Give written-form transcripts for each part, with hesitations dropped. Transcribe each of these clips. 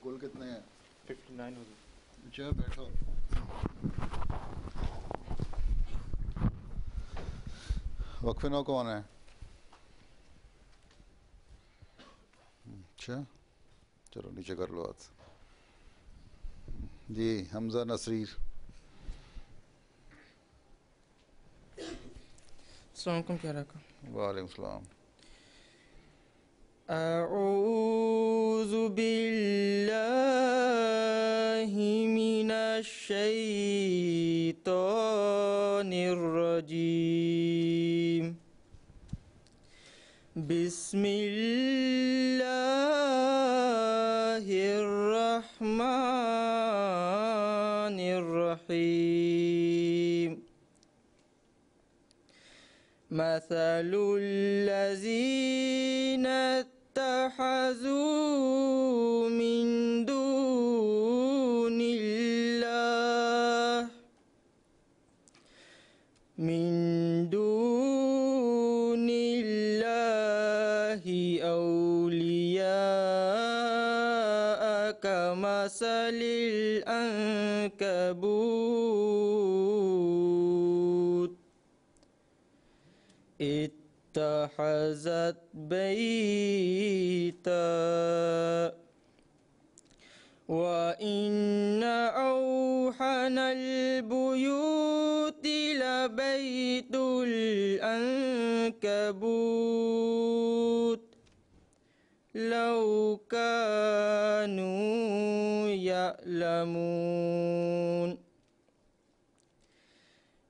کل کتنے ہیں؟ 59 حضور. اچھا بیٹھو. وقف نو کون ہے؟ اچھا چلو نیچے کر لو ہاتھ. جی حمزہ نصیر. السلام علیکم کیا رکھا. وعلیکم السلام. اعوذ باللہ من الشیطان الرجیم. بسم اللہ الرحمن الرحیم. مثل الذین اتخذوا من دون اللہ اولیاء کمثل العنکبوت اتخذت بیتا وَإِنَّ أَوْحَنَ الْبُيُوتِ لَبَيْتُ الْعَنكَبُوتِ لَوْ كَانُوا يَعْلَمُونَ.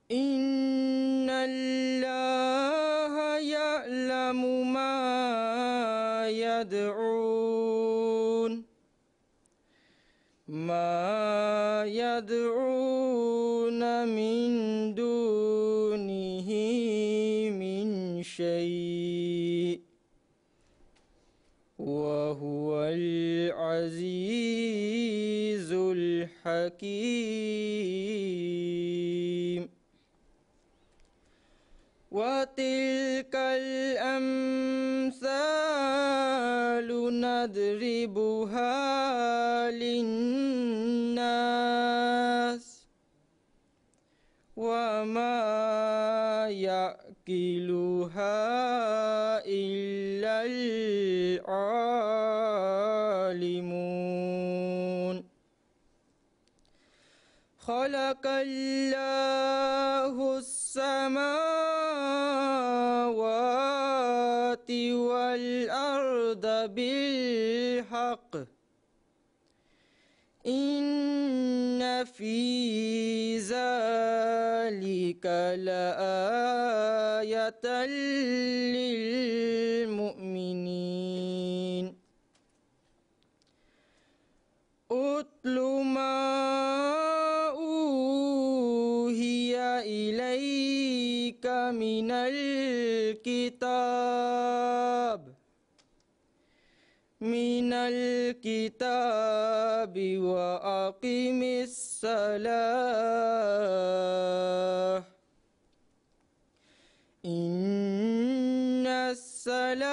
إِنَّ اللَّهَ يَعْلَمُ مَا يدعون من دونه من شيء وهو العزيز الحكيم. وَتِلْكَ الْأَمْثَالُ نَضْرِبُهَا لِلنَّاسِ وَمَا يَعْقِلُهَا إِلَّا الْعَالِمُونَ. خَلَقَ اللَّهُ السَّمَاوَاتِ وَالْأَرْضَ بِالْحَقِّ إِنَّ فِي ذَلِكَ لَآيَةً لِلْمُؤْمِنِينَ. اتل ما اوحي إليك من الكتاب وأقم الصلاة إن الصلاة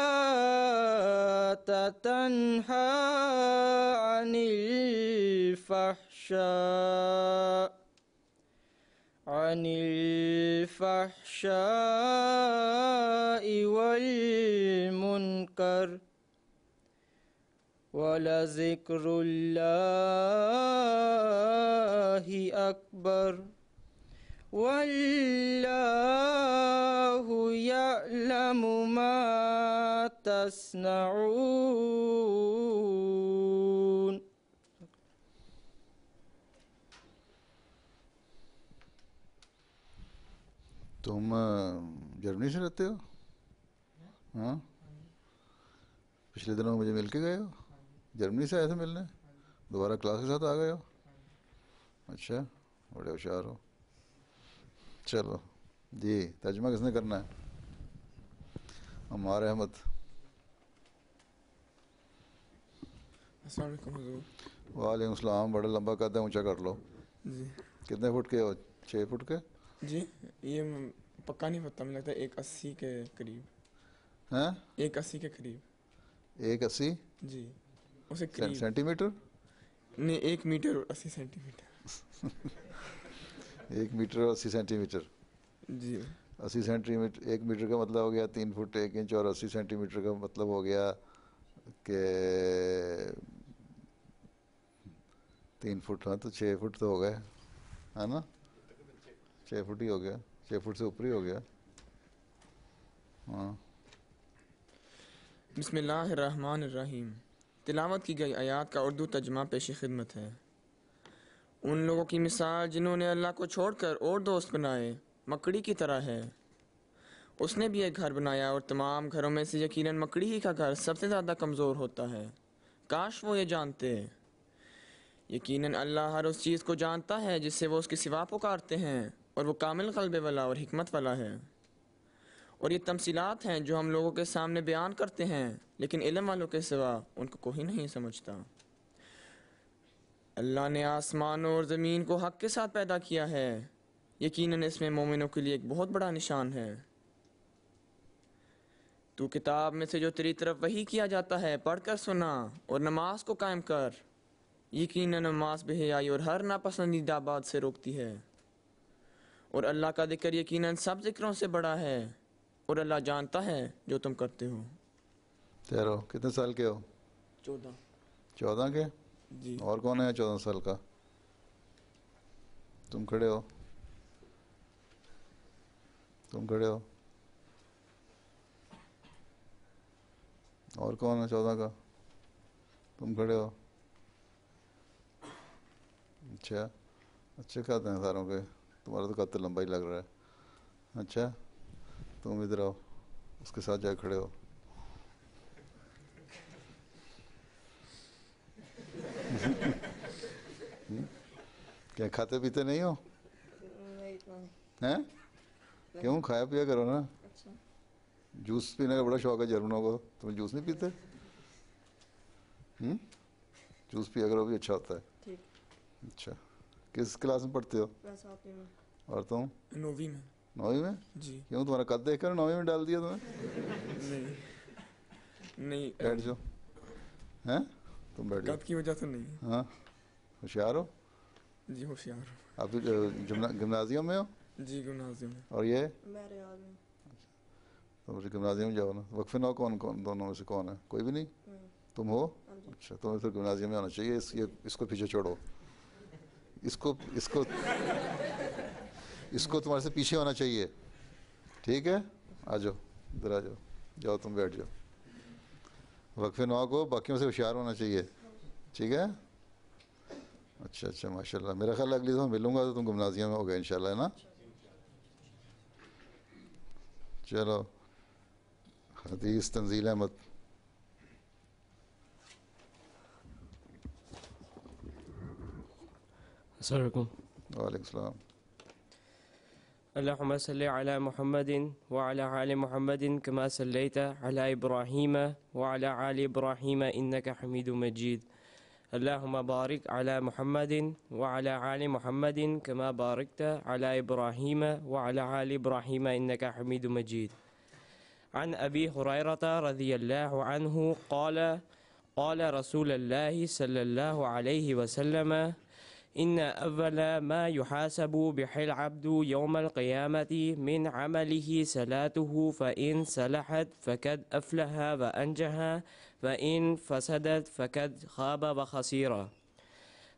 تنهى عن الفحشاء والمنكر ولذكر الله أكبر واللہ یعلم ما تصنعون. تم جرمنی سے رہتے ہو؟ ہاں پچھلے دنوں مجھے مل کے گئے ہو؟ جرمنی سے آئے تھے ملنے؟ دوبارہ کلاس کے ساتھ آ گئے ہو؟ اچھا بڑے ہوشیار ہو. چلو جی ترجمہ کس نے کرنا ہے؟ عمار احمد. السلام علیکم حضور. وعلیکم السلام. بڑا لمبا قد ہے، اونچا کر لو. جی کتنے فٹ کے ہو؟ 6 فٹ کے؟ جی یہ پکا نہیں پتہ، مجھے لگتا ہے 180 کے قریب. ہیں 180 کے قریب. 180 جی اسے قریب سینٹی میٹر؟ نہیں 1 میٹر اور 80 سینٹی میٹر 1 میٹر اور 80 سینٹی میٹر. جی 80 سینٹی میٹر 1 میٹر کا مطلب ہو گیا 3 فٹ 1 انچ, اور 80 سینٹی میٹر کا مطلب ہو گیا کہ 3 فٹ. ہاں تو 6 فٹ تو ہو گئے, ہے نا, 6 فٹ ہی ہو گیا, 6 فٹ سے اوپر ہی ہو گیا. ہاں. بسم اللہ الرحمن الرحیم. تلاوت کی گئی آیات کا اردو ترجمہ پیش خدمت ہے. ان لوگوں کی مثال جنہوں نے اللہ کو چھوڑ کر اور دوست بنائے مکڑی کی طرح ہے. اس نے بھی ایک گھر بنایا اور تمام گھروں میں سے یقیناً مکڑی ہی کا گھر سب سے زیادہ کمزور ہوتا ہے. کاش وہ یہ جانتے. یقیناً اللہ ہر اس چیز کو جانتا ہے جس سے وہ اس کے سوا پکارتے ہیں, اور وہ کامل قلب والا اور حکمت والا ہے. اور یہ تمثیلات ہیں جو ہم لوگوں کے سامنے بیان کرتے ہیں, لیکن علم والوں کے سوا ان کو کوئی نہیں سمجھتا. اللہ نے آسمانوں اور زمین کو حق کے ساتھ پیدا کیا ہے. یقیناً اس میں مومنوں کے لیے ایک بہت بڑا نشان ہے. تو کتاب میں سے جو تیری طرف وحی کیا جاتا ہے پڑھ کر سنا, اور نماز کو قائم کر. یقیناً نماز بے حیائی اور ہر ناپسندیدہ بات سے روکتی ہے. اور اللہ کا ذکر یقیناً سب ذکروں سے بڑا ہے, اور اللہ جانتا ہے جو تم کرتے ہو. ٹھہرو, کتنے سال کے ہو؟ 14. 14 کے. جی اور کون ہے 14 سال کا؟ تم کھڑے ہو, تم کھڑے ہو. اور کون ہے 14 کا؟ تم کھڑے ہو. اچھا, اچھے کھاتے ہیں ساروں کے, تمہارا تو قد لمبا ہی لگ رہا ہے. اچھا, تم ادھر آؤ, اس کے ساتھ جا کھڑے ہو. کیا کھاتے پیتے نہیں ہو ہیں؟ کیوں, کھایا پیا کرو نا. جوس پینے کا بڑا شوق ہے جرمنوں کو, تم جوس نہیں پیتے؟ جوس پیا کرو, بھی اچھا ہوتا ہے. اچھا, کس کلاس میں پڑھتے ہو؟ اور تم؟ 9ویں میں. 9ویں میں؟ جی کیوں, تمہارا قد دیکھ کر 9ویں میں ڈال دیا تمہیں؟ نہیں بیٹھ جاؤ. ہیں, تم بیٹھ جاؤ. قد کی وجہ سے نہیں. ہاں, ہوشیار ہو. جی ہوشیار ہوں. آپ گمنازیم میں ہو؟ جی گمنازیم میں. اور یہ تم گمنازیم میں جاؤ نا. وقف نو کون دونوں میں سے کون ہے؟ کوئی بھی نہیں. تم ہو؟ اچھا, تمہیں پھر گمنازیم میں ہونا چاہیے. اس کو پیچھے چھوڑو, اس کو تمہارے سے پیچھے ہونا چاہیے. ٹھیک ہے, آ جاؤ, ادھر آ جاؤ. جاؤ تم بیٹھ جاؤ. وقف نو کو باقیوں سے ہوشیار ہونا چاہیے. ٹھیک ہے. اچھا اچھا, ماشاء اللہ. میرا خیال ہے اگلی دفعہ ملوں گا تو تم گمنازیم میں ہو گئے انشاءاللہ, ہے نا. چلو, حدیث تنزیل احمد. السلام علیکم. وعلیکم السلام. اللهم صل على محمد وعلى آل محمد كما صليت على إبراهيم وعلى آل إبراهيم إنك حميد مجيد. اللهم بارك على محمد وعلى آل محمد كما باركت على إبراهيم وعلى آل إبراهيم إنك حميد مجيد. عن أبي هريرة رضي الله عنه قال قال رسول الله صلى الله عليه وسلم إن أول ما يحاسب به العبد يوم القيامة من عمله صلاته فإن صلحت فقد أفلح وأنجح وإن فسدت فقد خاب وخسر.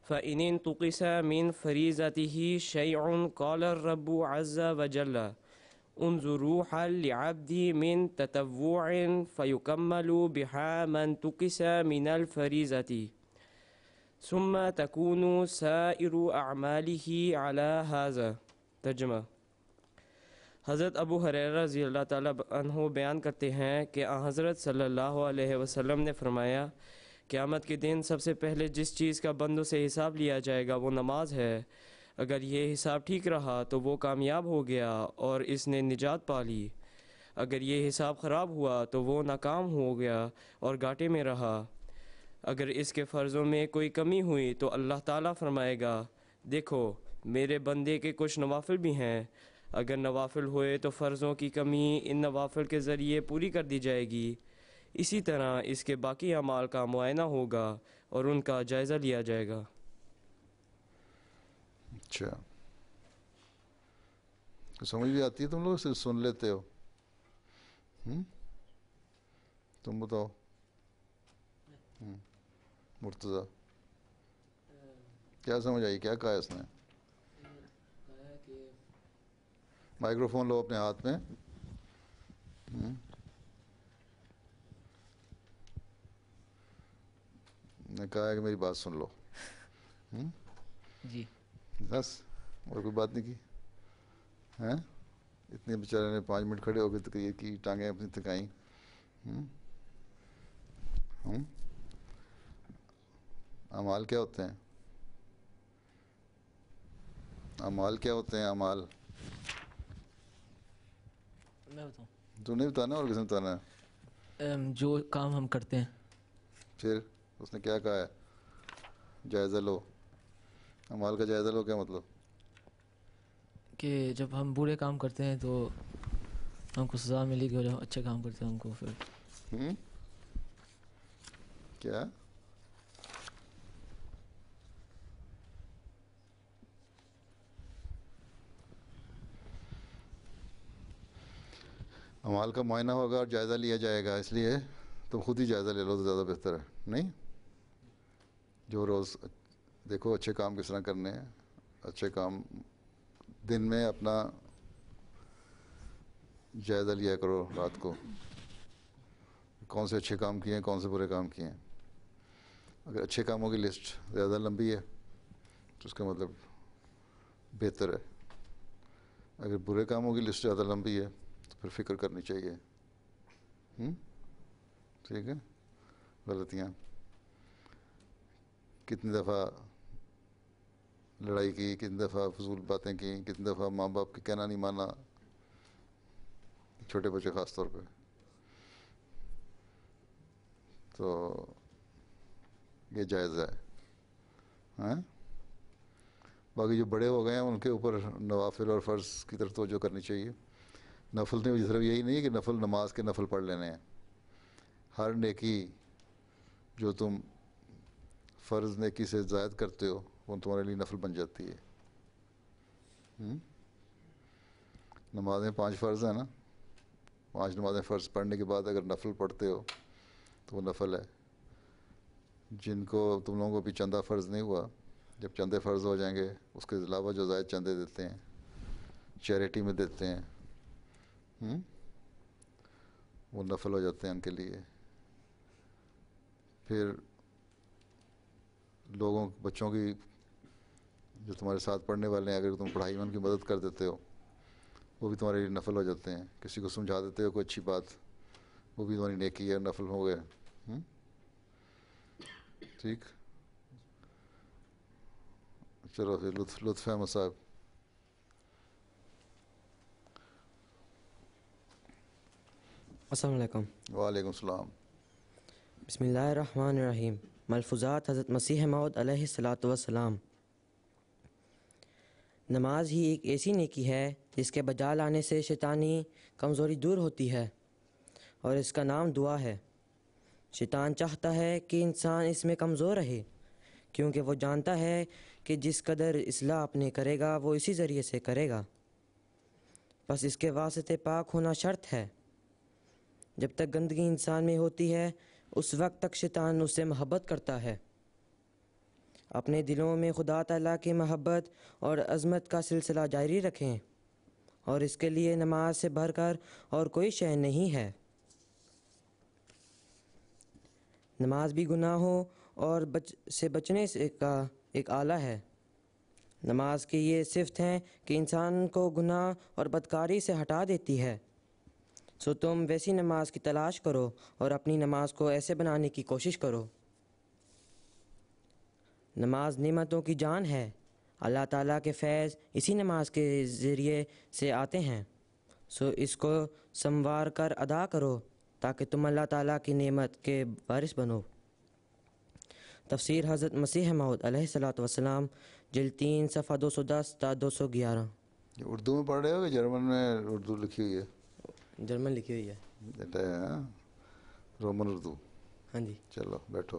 فإن انتقص من فريضته شيء قال الرب عز وجل انظروا هل لعبدي من تطوع فيكمل بها ما انتقص من الفريضة ثم تكون سائر اعماله على هذا. ترجمہ. حضرت ابو ہریرہ رضی اللہ تعالیٰ عنہ بیان کرتے ہیں کہ حضرت صلی اللہ علیہ وسلم نے فرمایا, قیامت کے دن سب سے پہلے جس چیز کا بندوں سے حساب لیا جائے گا وہ نماز ہے. اگر یہ حساب ٹھیک رہا تو وہ کامیاب ہو گیا اور اس نے نجات پا لی. اگر یہ حساب خراب ہوا تو وہ ناکام ہو گیا اور گھاٹے میں رہا. اگر اس کے فرضوں میں کوئی کمی ہوئی تو اللہ تعالیٰ فرمائے گا دیکھو میرے بندے کے کچھ نوافل بھی ہیں. اگر نوافل ہوئے تو فرضوں کی کمی ان نوافل کے ذریعے پوری کر دی جائے گی. اسی طرح اس کے باقی اعمال کا معائنہ ہوگا اور ان کا جائزہ لیا جائے گا۔ اچھا، تو سمجھ بھی آتی ہے تم لوگ، صرف سن لیتے ہو؟ تم بتاؤ مرتضیٰ، کیا سمجھ آئی؟ کیا کہا اس نے؟ مائکرو فون لو اپنے ہاتھ میں۔ نے کہا ہے کہ میری بات سن لو۔ جی بس، اور کوئی بات نہیں کی؟ ہیں اتنے بیچارے نے 5 منٹ کھڑے ہو کے تقریر کی، ٹانگیں اپنی تھکائیں۔ اعمال کیا ہوتے ہیں؟ اعمال کیا ہوتے ہیں؟ اعمال میں بتاؤں؟ تو نہیں بتانا، اور کس نے بتانا ہے؟ جو کام ہم کرتے ہیں۔ پھر اس نے کیا کہا ہے؟ جائزہ لو۔ اعمال کا جائزہ لو کیا مطلب؟ کہ جب ہم برے کام کرتے ہیں تو ہم کو سزا ملے گی، اور جب اچھے کام کرتے ہیں ہم کو پھر کیا؟ اعمال کا معائنہ ہوگا اور جائزہ لیا جائے گا، اس لیے تم خود ہی جائزہ لے لو تو زیادہ بہتر ہے، نہیں؟ جو روز دیکھو اچھے کام کس طرح کرنے ہیں، اچھے کام دن میں اپنا جائزہ لیا کرو رات کو، کون سے اچھے کام کیے ہیں، کون سے برے کام کیے ہیں۔ اگر اچھے کاموں کی لسٹ زیادہ لمبی ہے تو اس کا مطلب بہتر ہے، اگر برے کاموں کی لسٹ زیادہ لمبی ہے تو پھر فکر کرنی چاہیے۔ ٹھیک ہے؟ غلطیاں کتنی دفعہ لڑائی کی، کتنی دفعہ فضول باتیں کی، کتنی دفعہ ماں باپ کے کہنا نہیں مانا، چھوٹے بچے خاص طور پہ۔ تو یہ جائزہ ہے۔ باقی جو بڑے ہو گئے ہیں ان کے اوپر نوافل اور فرض کی طرف توجہ کرنی چاہیے۔ نفل نے صرف یہی نہیں ہے کہ نفل نماز کے نفل پڑھ لینے ہیں، ہر نیکی جو تم فرض نیکی سے زائد کرتے ہو وہ تمہارے لیے نفل بن جاتی ہے۔ نمازیں 5 فرض ہیں نا، 5 نمازیں فرض پڑھنے کے بعد اگر نفل پڑھتے ہو تو وہ نفل ہے۔ جن کو تم لوگوں کو بھی چندہ فرض نہیں ہوا، جب چندے فرض ہو جائیں گے اس کے علاوہ جو زائد چندے دیتے ہیں، چیریٹی میں دیتے ہیں، وہ نفل ہو جاتے ہیں ان کے لیے۔ پھر لوگوں بچوں کی جو تمہارے ساتھ پڑھنے والے ہیں، اگر تم پڑھائی میں ان کی مدد کر دیتے ہو وہ بھی تمہارے لیے نفل ہو جاتے ہیں۔ کسی کو سمجھا دیتے ہو کوئی اچھی بات، وہ بھی تمہاری نیکی ہے، نفل ہو گئے۔ ٹھیک، چلو پھر لطف احمد صاحب۔ السلام علیکم۔ وعلیکم السلام۔ بسم اللہ الرحمن الرحیم۔ ملفوظات حضرت مسیح موعود علیہ الصلاۃ والسلام۔ نماز ہی ایک ایسی نیکی ہے جس کے بجا لانے سے شیطانی کمزوری دور ہوتی ہے، اور اس کا نام دعا ہے۔ شیطان چاہتا ہے کہ انسان اس میں کمزور رہے، کیونکہ وہ جانتا ہے کہ جس قدر اصلاح اپنے کرے گا وہ اسی ذریعے سے کرے گا، بس اس کے واسطے پاک ہونا شرط ہے۔ جب تک گندگی انسان میں ہوتی ہے اس وقت تک شیطان اس سے محبت کرتا ہے۔ اپنے دلوں میں خدا تعالیٰ کی محبت اور عظمت کا سلسلہ جاری رکھیں، اور اس کے لیے نماز سے بڑھ کر اور کوئی شے نہیں ہے۔ نماز بھی گناہوں اور سے بچنے کا ایک آلہ ہے۔ نماز کی یہ صفت ہیں کہ انسان کو گناہ اور بدکاری سے ہٹا دیتی ہے۔ سو تم ویسی نماز کی تلاش کرو اور اپنی نماز کو ایسے بنانے کی کوشش کرو۔ نماز نعمتوں کی جان ہے۔ اللہ تعالیٰ کے فیض اسی نماز کے ذریعے سے آتے ہیں، سو اس کو سنوار کر ادا کرو تاکہ تم اللہ تعالیٰ کی نعمت کے وارث بنو۔ تفسیر حضرت مسیح موعود علیہ الصلاۃ والسلام، جلد 3 صفحہ 210 تا 211۔ یہ اردو میں پڑھ رہے ہو کہ جرمن میں اردو لکھی ہوئی ہے؟ جرمن لکھی ہوئی ہے۔ بیٹا ہے رومن اردو؟ ہاں جی۔ چلو بیٹھو۔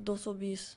220।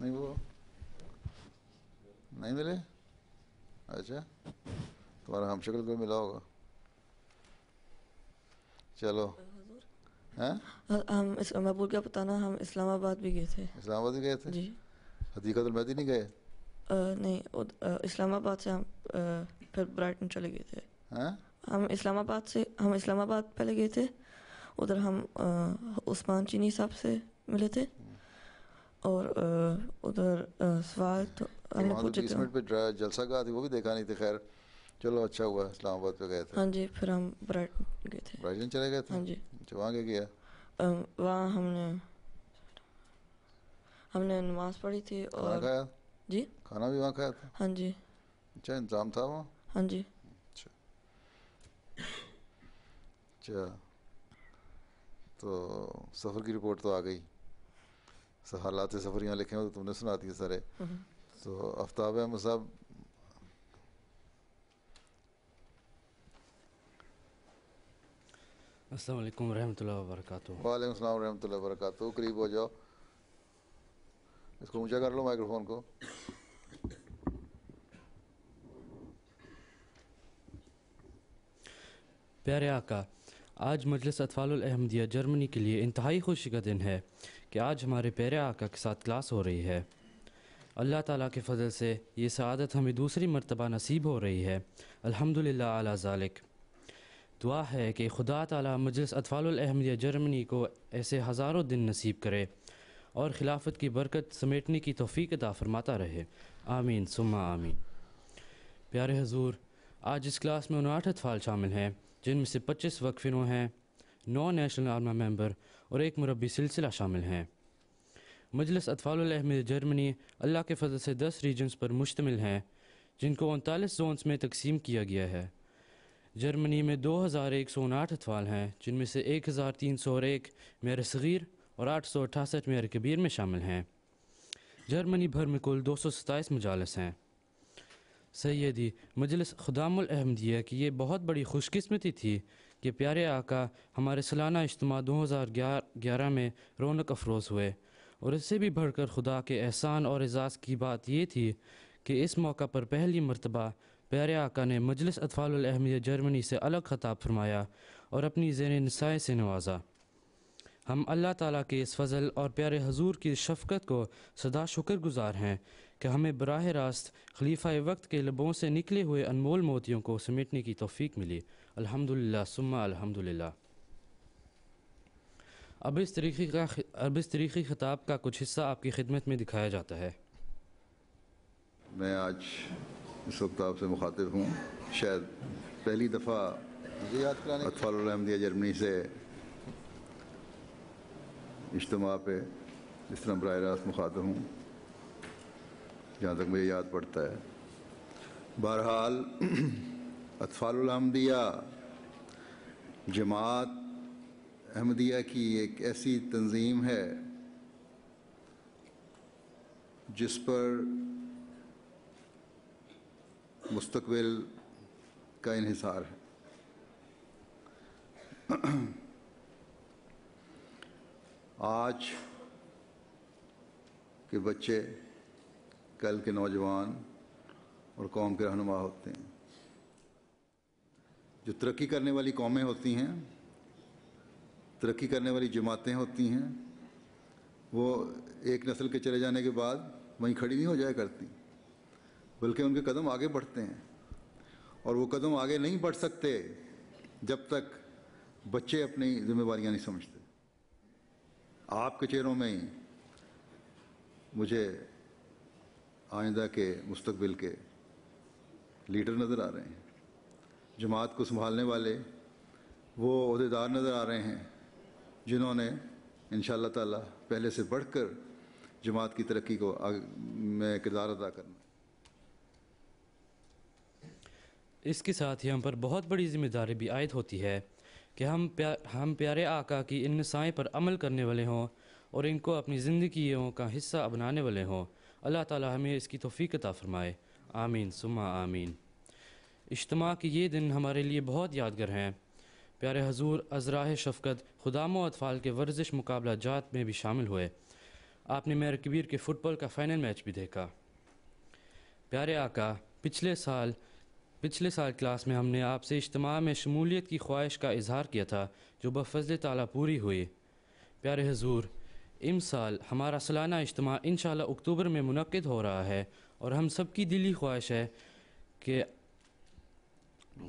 نہیں وہ نہیں ملے؟ اچھا تمہارا ہم شکل کو ملا ہوگا. چلو ہیں ہم میں بھول گیا بتانا، ہم اسلام آباد بھی گئے تھے. اسلام آباد بھی گئے تھے؟ جی. حدیقۃ المہدی نہیں گئے؟ نہیں اسلام آباد سے ہم پھر برائٹن چلے گئے تھے. ہم اسلام آباد پہلے گئے تھے، ادھر ہم عثمان چینی صاحب سے ملے تھے، اور ادھر سوال تو ہم نے پوچھے 20 تھے. منٹ پہ جلسہ گاہ تھی وہ بھی دیکھا نہیں تھی. خیر چلو اچھا ہوا اسلام آباد پہ گئے تھے. ہاں جی. پھر ہم برائٹن گئے تھے. برائٹن چلے گئے تھے؟ ہاں جی. اچھا وہاں کیا کیا؟ وہاں ہم نے نماز پڑھی تھی. اور کھانا کھایا؟ جی کھانا بھی وہاں کھایا تھا؟ ہاں جی. اچھا انتظام تھا وہاں؟ ہاں جی. اچھا تو سفر کی رپورٹ تو آ گئی، حالات سفر یہاں لکھے ہیں تو تم نے سنا دیے سارے. تو آفتاب احمد صاحب السلام علیکم ورحمۃ اللہ وبرکاتہ. وعلیکم السلام ورحمۃ اللہ وبرکاتہ. قریب ہو جاؤ، اس کو اونچا کر لو مائکرو فون کو. پیارے آقا، آج مجلس اطفال الاحمدیہ جرمنی کے لیے انتہائی خوشی کا دن ہے کہ آج ہمارے پیارے آقا کے ساتھ کلاس ہو رہی ہے. اللہ تعالیٰ کے فضل سے یہ سعادت ہمیں دوسری مرتبہ نصیب ہو رہی ہے. الحمدللہ علی ذالک. دعا ہے کہ خدا تعالیٰ مجلس اطفال الاحمدیہ جرمنی کو ایسے ہزاروں دن نصیب کرے اور خلافت کی برکت سمیٹنے کی توفیق عطا فرماتا رہے. آمین ثم آمین. پیارے حضور، آج اس کلاس میں 59 اطفال شامل ہیں، جن میں سے 25 وقف نو ہیں، 9 نیشنل آرما ممبر اور 1 مربی سلسلہ شامل ہیں. مجلس اطفال الاحمدیہ جرمنی اللہ کے فضل سے 10 ریجنز پر مشتمل ہیں، جن کو 39 زونز میں تقسیم کیا گیا ہے. جرمنی میں 2159 اطفال ہیں، جن میں سے 1301 میرے صغیر اور 868 میرے کبیر میں شامل ہیں. جرمنی بھر میں کل 227 مجالس ہیں. سیدی مجلس خدام الاحمدیہ کی یہ بہت بڑی خوش قسمتی تھی کہ پیارے آقا ہمارے سالانہ اجتماع 2011 میں رونق افروز ہوئے، اور اس سے بھی بڑھ کر خدا کے احسان اور اعزاز کی بات یہ تھی کہ اس موقع پر پہلی مرتبہ پیارے آقا نے مجلس اطفال الاحمدیہ جرمنی سے الگ خطاب فرمایا اور اپنی زیر نسائے سے نوازا. ہم اللہ تعالیٰ کے اس فضل اور پیارے حضور کی شفقت کو سدا شکر گزار ہیں کہ ہمیں براہ راست خلیفہ وقت کے لبوں سے نکلے ہوئے انمول موتیوں کو سمیٹنے کی توفیق ملی. الحمدللہ ثم الحمدللہ. اب اس تاریخی خطاب کا کچھ حصہ آپ کی خدمت میں دکھایا جاتا ہے. میں آج اس وقت آپ سے مخاطب ہوں، شاید پہلی دفعہ اطفال الاحمدیہ جرمنی سے اجتماع پہ اس طرح براہ راست مخاطب ہوں، جہاں تک مجھے یاد پڑتا ہے. بہرحال اطفال الاحمدیہ جماعت احمدیہ کی ایک ایسی تنظیم ہے جس پر مستقبل کا انحصار ہے. آج کے بچے کل کے نوجوان اور قوم کے رہنما ہوتے ہیں. جو ترقی کرنے والی قومیں ہوتی ہیں، ترقی کرنے والی جماعتیں ہوتی ہیں، وہ ایک نسل کے چلے جانے کے بعد وہیں کھڑی نہیں ہو جایا کرتی، بلکہ ان کے قدم آگے بڑھتے ہیں. اور وہ قدم آگے نہیں بڑھ سکتے جب تک بچے اپنی ذمہ داریاں نہیں سمجھتے. آپ کے چہروں میں ہی مجھے آئندہ کے مستقبل کے لیڈر نظر آ رہے ہیں. جماعت کو سنبھالنے والے وہ عہدیدار نظر آ رہے ہیں جنہوں نے انشاءاللہ تعالیٰ پہلے سے بڑھ کر جماعت کی ترقی کو میں کردار ادا کرنا. اس کے ساتھ ہی ہم پر بہت بڑی ذمہ داری بھی عائد ہوتی ہے کہ ہم پیارے آقا کی ان نصائح پر عمل کرنے والے ہوں اور ان کو اپنی زندگیوں کا حصہ بنانے والے ہوں. اللہ تعالیٰ ہمیں اس کی توفیق عطا فرمائے. آمین ثم آمین. اجتماع کے یہ دن ہمارے لیے بہت یادگار ہیں. پیارے حضور ازراہ شفقت خدام و اطفال کے ورزش مقابلہ جات میں بھی شامل ہوئے. آپ نے میرے کبیر کے فٹ بال کا فائنل میچ بھی دیکھا۔ پیارے آقا، پچھلے سال کلاس میں ہم نے آپ سے اجتماع میں شمولیت کی خواہش کا اظہار کیا تھا جو بفضل تعالیٰ پوری ہوئی۔ پیارے حضور، سال ہمارا سالانہ اجتماع انشاءاللہ اکتوبر میں منعقد ہو رہا ہے اور ہم سب کی دلی خواہش ہے کہ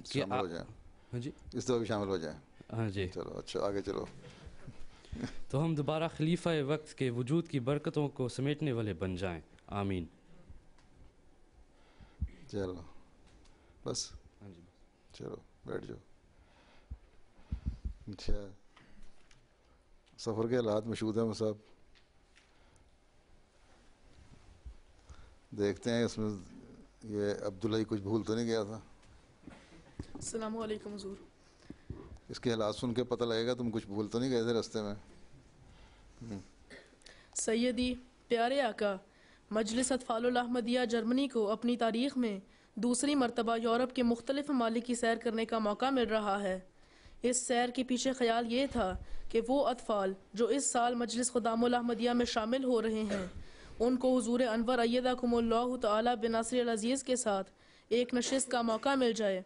شامل ہو جائیں۔ ہاں جی، اس دفعہ بھی شامل ہو جائیں۔ ہاں جی، چلو اچھا آگے چلو۔ تو ہم دوبارہ خلیفہ وقت کے وجود کی برکتوں کو سمیٹنے والے بن جائیں، آمین۔ چلو بس، ہاں جی، چلو بیٹھ جاؤ۔ اچھا، سفر کے حالات مشہود ہیں صاحب، دیکھتے ہیں اس میں یہ عبداللہ کچھ بھول تو نہیں گیا تھا؟ السلام علیکم حضور۔ اس کے حالات سن کے پتہ لگے گا تم کچھ بھول تو نہیں گئے تھے راستے میں۔ سیدی پیارے آقا، مجلس اطفال الاحمدیہ جرمنی کو اپنی تاریخ میں دوسری مرتبہ یورپ کے مختلف ممالک کی سیر کرنے کا موقع مل رہا ہے۔ اس سیر کے پیچھے خیال یہ تھا کہ وہ اطفال جو اس سال مجلس خدام الاحمدیہ میں شامل ہو رہے ہیں ان کو حضور انور ایدکم اللہ تعالی بناصر العزیز کے ساتھ ایک نشست کا موقع مل جائے